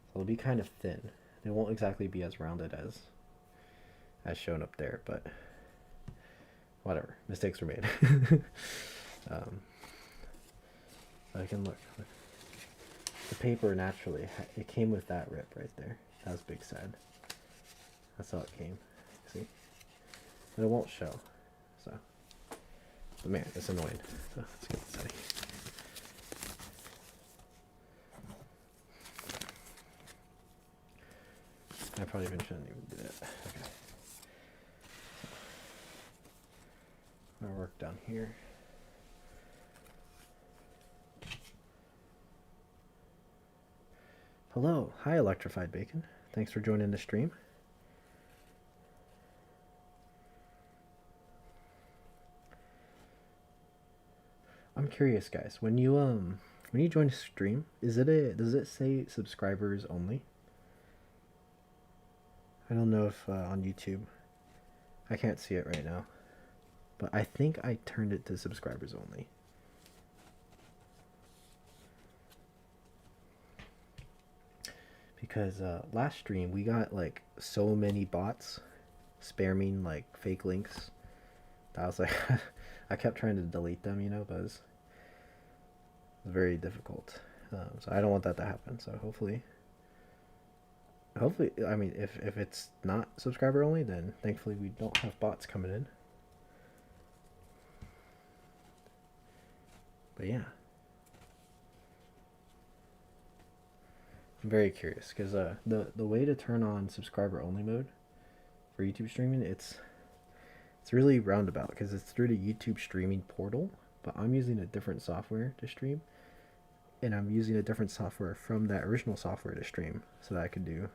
So it'll be kind of thin. It won't exactly be as rounded as shown up there, but whatever. Mistakes were made. I can look. The paper naturally, it came with that rip right there. That was big sad. That's how it came. See? But it won't show. So, but man, it's annoying. So let's get this out of here. I probably even shouldn't even do that. Okay. So, I'll work down here. Hello. Hi, Electrified Bacon. Thanks for joining the stream. I'm curious, guys. When you join a stream, does it say subscribers only? I don't know if on YouTube. I can't see it right now. But I think I turned it to subscribers only. Because last stream we got like so many bots spamming like fake links. I was like, I kept trying to delete them, you know, but it was very difficult. So I don't want that to happen. So hopefully, I mean, if it's not subscriber only, then thankfully we don't have bots coming in. But yeah. I'm very curious because the way to turn on subscriber only mode for YouTube streaming, it's really roundabout because it's through the YouTube streaming portal, but I'm using a different software to stream, and I'm using a different software from that original software to stream so that I could do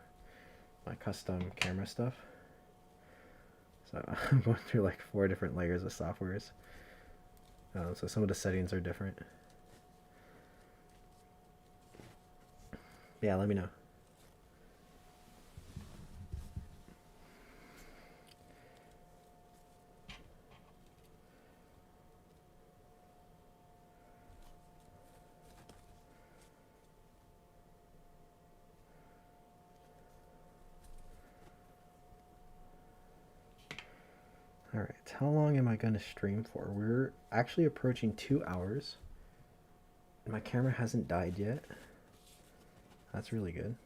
my custom camera stuff. So I'm going through like 4 different layers of softwares. So some of the settings are different. Yeah, let me know. Alright, how long am I going to stream for? We're actually approaching 2 hours. My camera hasn't died yet. That's really good.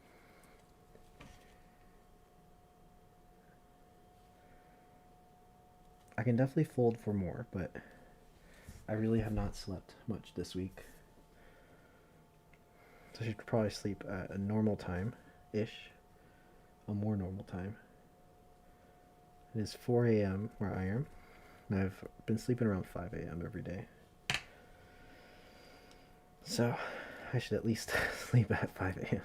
I can definitely fold for more, but I really have not slept much this week. So I should probably sleep at a normal time-ish. A more normal time. It is 4 a.m. where I am, and I've been sleeping around 5 a.m. every day. So I should at least sleep at 5 a.m.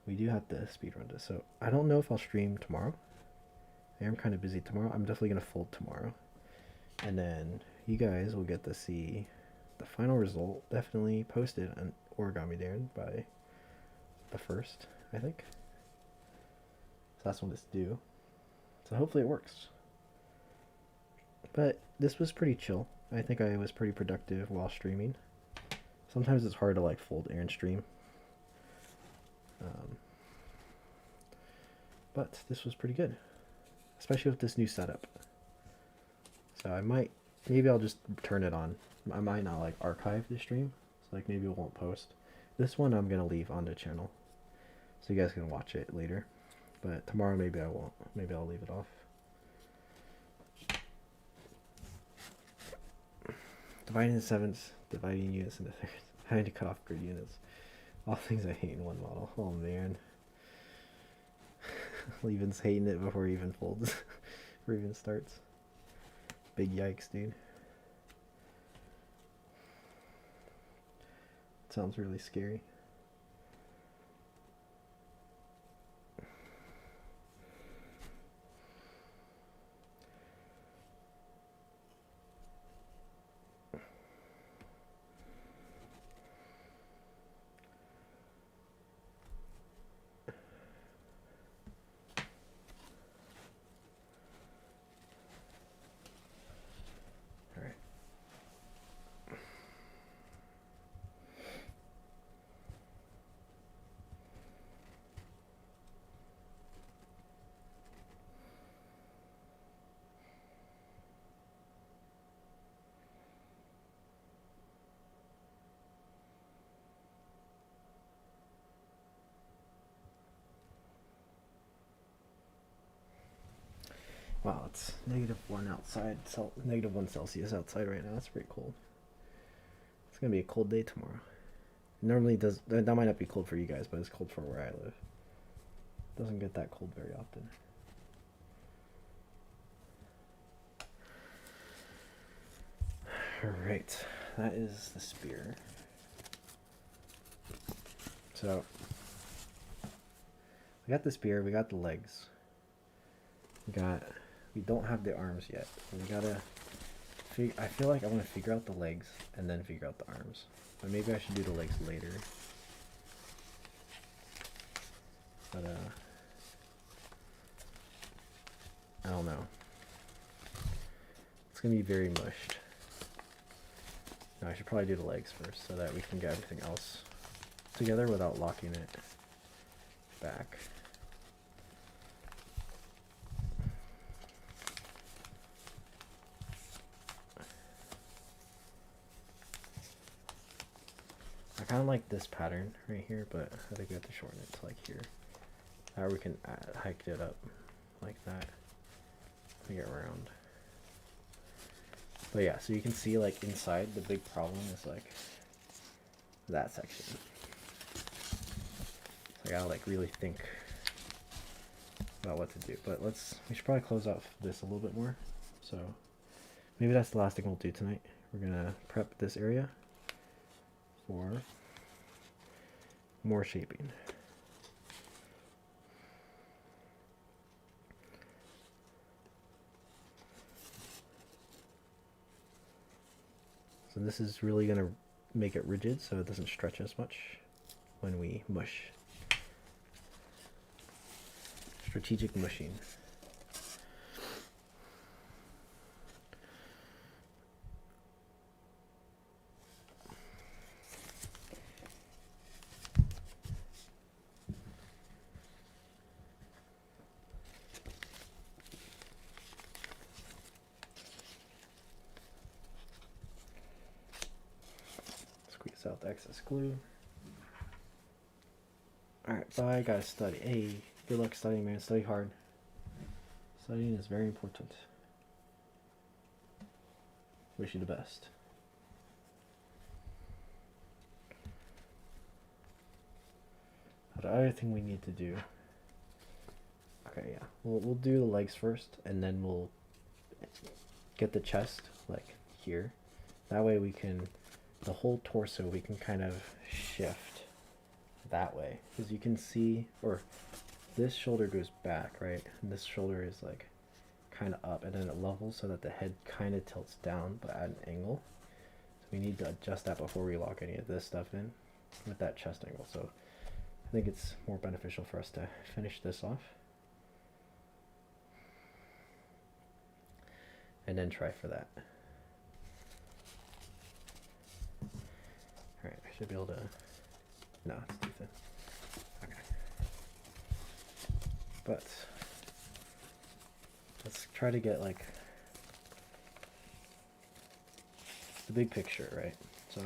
We do have to speedrun this, so I don't know if I'll stream tomorrow. I am kind of busy tomorrow. I'm definitely going to fold tomorrow. And then you guys will get to see the final result definitely posted on Origami-Dan by the 1st, I think. So that's when it's due. So hopefully it works. But this was pretty chill. I think I was pretty productive while streaming. Sometimes it's hard to like fold and stream. But this was pretty good. Especially with this new setup. So maybe I'll just turn it on. I might not like archive the stream. So like maybe it won't post. This one I'm going to leave on the channel. So you guys can watch it later. But tomorrow maybe I won't. Maybe I'll leave it off. Dividing the sevenths, dividing units into thirds, having to cut off grid units. All things I hate in one model. Oh man. Levin's hating it before he even folds. Or even starts. Big yikes, dude. sounds really scary. Wow, it's -1 outside, -1 Celsius outside right now. That's pretty cold. It's gonna be a cold day tomorrow. Normally does that might not be cold for you guys, but it's cold for where I live. It doesn't get that cold very often. Alright, that is the spear. So we got the spear, we got the legs. We don't have the arms yet. We gotta I feel like I want to figure out the legs and then figure out the arms. But maybe I should do the legs later. But I don't know. It's gonna be very mushed. No, I should probably do the legs first so that we can get everything else together without locking it back. I kind of like this pattern right here, but I think we have to shorten it to like here. Or we can hike it up like that to get around. But yeah, so you can see like inside the big problem is like that section. So I gotta like really think about what to do. But we should probably close out this a little bit more. So maybe that's the last thing we'll do tonight. We're gonna prep this area for more shaping. So this is really going to make it rigid so it doesn't stretch as much when we mush. Strategic mushing. Out the excess glue. Alright, so I gotta study. Hey, good luck studying, man. Study hard. Studying is very important. Wish you the best. The other thing we need to do. Okay, yeah. We'll do the legs first, and then we'll get the chest, like here. That way we can. The whole torso we can kind of shift that way, because you can see, or this shoulder goes back, right, and this shoulder is like kind of up, and then it levels so that the head kind of tilts down but at an angle. So we need to adjust that before we lock any of this stuff in with that chest angle. So I think it's more beneficial for us to finish this off and then try for that. Alright, I should be able to... No, it's too thin. Okay. But let's try to get like the big picture, right? So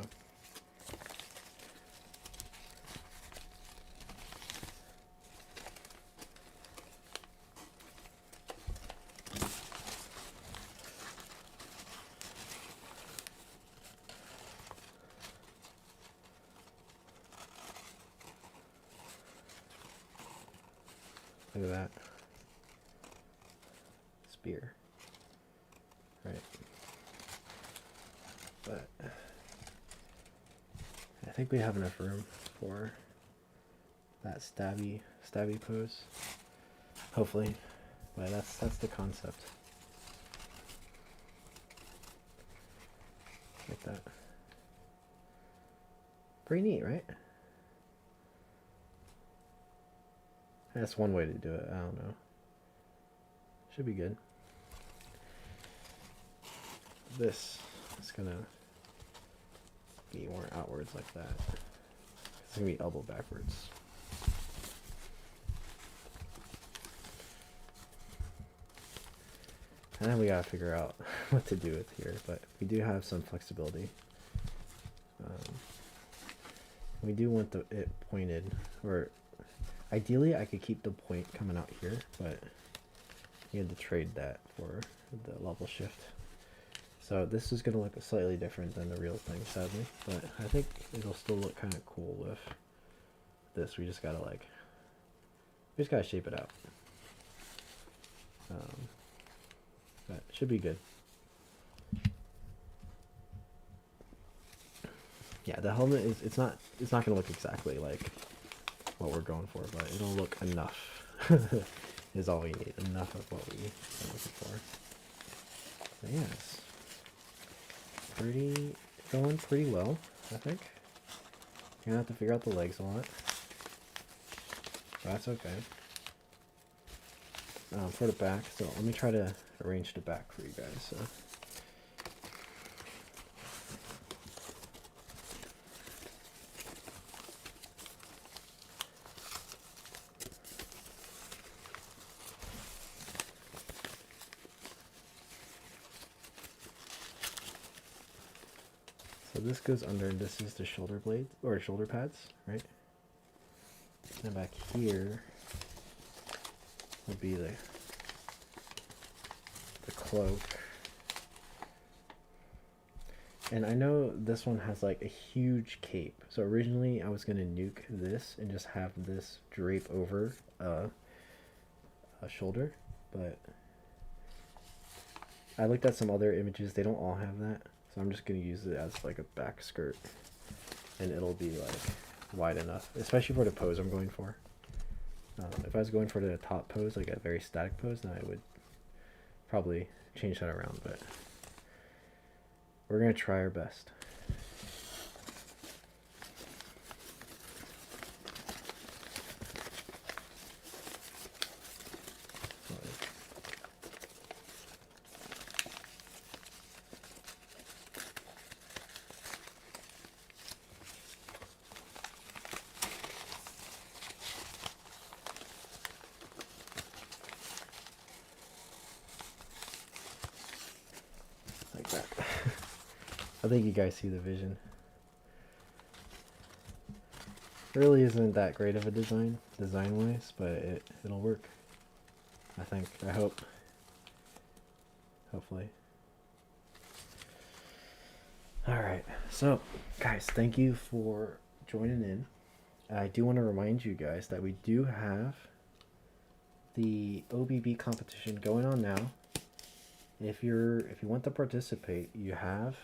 look at that spear, right? But think we have enough room for that stabby pose. Hopefully. But that's the concept. Like that. Pretty neat, right? That's one way to do it. I don't know. Should be good. This is gonna be more outwards like that. It's gonna be elbow backwards. And then we gotta figure out what to do with here, but we do have some flexibility. We do want it pointed, or ideally I could keep the point coming out here, but you had to trade that for the level shift. So this is gonna look slightly different than the real thing, sadly, but I think it'll still look kind of cool with this. We just gotta shape it out. But it should be good. Yeah, the helmet it's not gonna look exactly like what we're going for, but it'll look enough. Is all we need. Enough of what we are looking for. But yeah, it's going pretty well, I think. You're gonna have to figure out the legs a lot. But that's okay. For the back, so let me try to arrange the back for you guys. So this goes under, this is the shoulder blades, or shoulder pads, right? And back here would be the cloak. And I know this one has like a huge cape. So originally I was gonna nuke this and just have this drape over a shoulder, but I looked at some other images, they don't all have that. So I'm just gonna use it as like a back skirt, and it'll be like wide enough, especially for the pose I'm going for. If I was going for the top pose, like a very static pose, then I would probably change that around, but we're gonna try our best. I think you guys see the vision. It really isn't that great of a design wise, but it'll work. I think. I hope. Hopefully. Alright, so guys, thank you for joining in. I do want to remind you guys that we do have the OBB competition going on now. If you want to participate, you have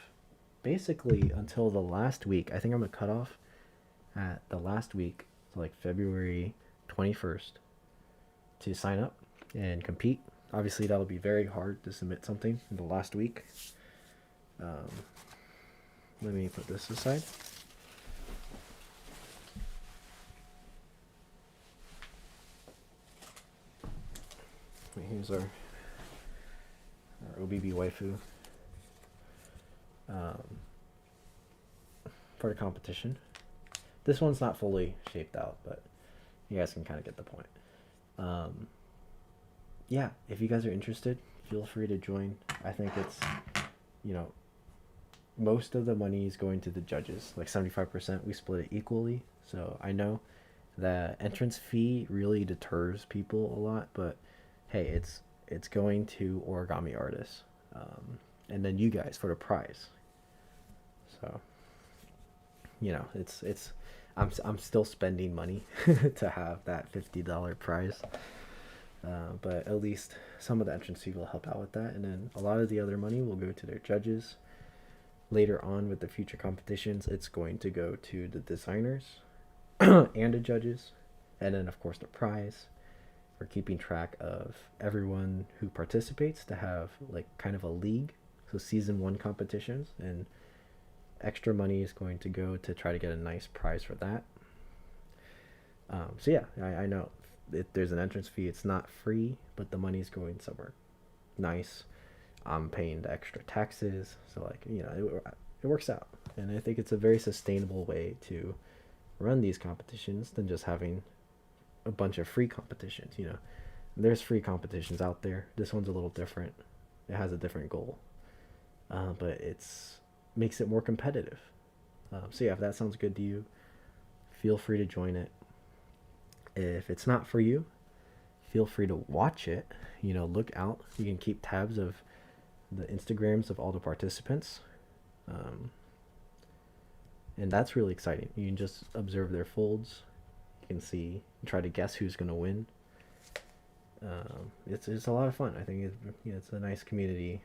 basically until the last week. I think I'm gonna cut off at the last week, so like February 21st, to sign up and compete. Obviously that'll be very hard to submit something in the last week. Let me put this aside. Here's our OBB waifu for the competition. This one's not fully shaped out, but you guys can kind of get the point. Yeah, if you guys are interested, feel free to join. I think it's, you know, most of the money is going to the judges, like 75%. We split it equally. So I know that entrance fee really deters people a lot, but hey, it's going to origami artists, and then you guys for the prize. So, you know, I'm still spending money to have that $50 prize, but at least some of the entrance fee will help out with that, and then a lot of the other money will go to their judges, later on with the future competitions, it's going to go to the designers and the judges, and then of course the prize. We're keeping track of everyone who participates to have like kind of a league, so season 1 competitions, and extra money is going to go to try to get a nice prize for that. So yeah, I know there's an entrance fee. It's not free, but the money's going somewhere nice. I'm paying the extra taxes, so like, you know, it works out, and I think it's a very sustainable way to run these competitions than just having a bunch of free competitions. You know, there's free competitions out there. This one's a little different. It has a different goal, but it's makes it more competitive. So yeah, if that sounds good to you, feel free to join it. If it's not for you, feel free to watch it. You know, look out. You can keep tabs of the Instagrams of all the participants. And that's really exciting. You can just observe their folds. You can see, try to guess who's going to win. It's a lot of fun. I think it's a nice community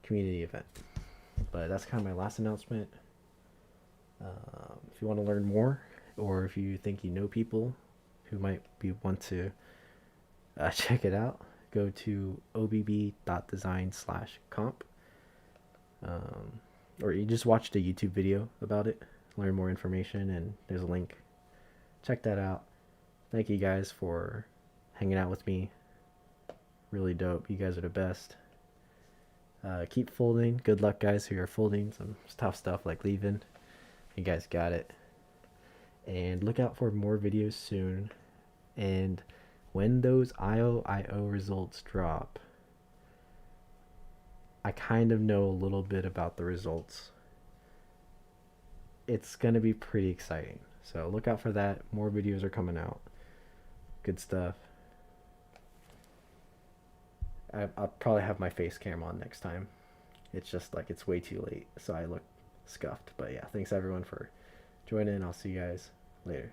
event. But that's kind of my last announcement. If you want to learn more, or if you think you know people who might want to check it out, go to obb.design/comp. Or you just watch the YouTube video about it, learn more information, and there's a link. Check that out. Thank you guys for hanging out with me. Really dope. You guys are the best. Keep folding. Good luck, guys, who are folding some tough stuff like leaving. You guys got it. And look out for more videos soon. And when those IO results drop, I kind of know a little bit about the results. It's going to be pretty exciting. So look out for that. More videos are coming out. Good stuff. I'll probably have my face cam on next time. It's just like it's way too late, so I look scuffed. But yeah, thanks everyone for joining. I'll see you guys later.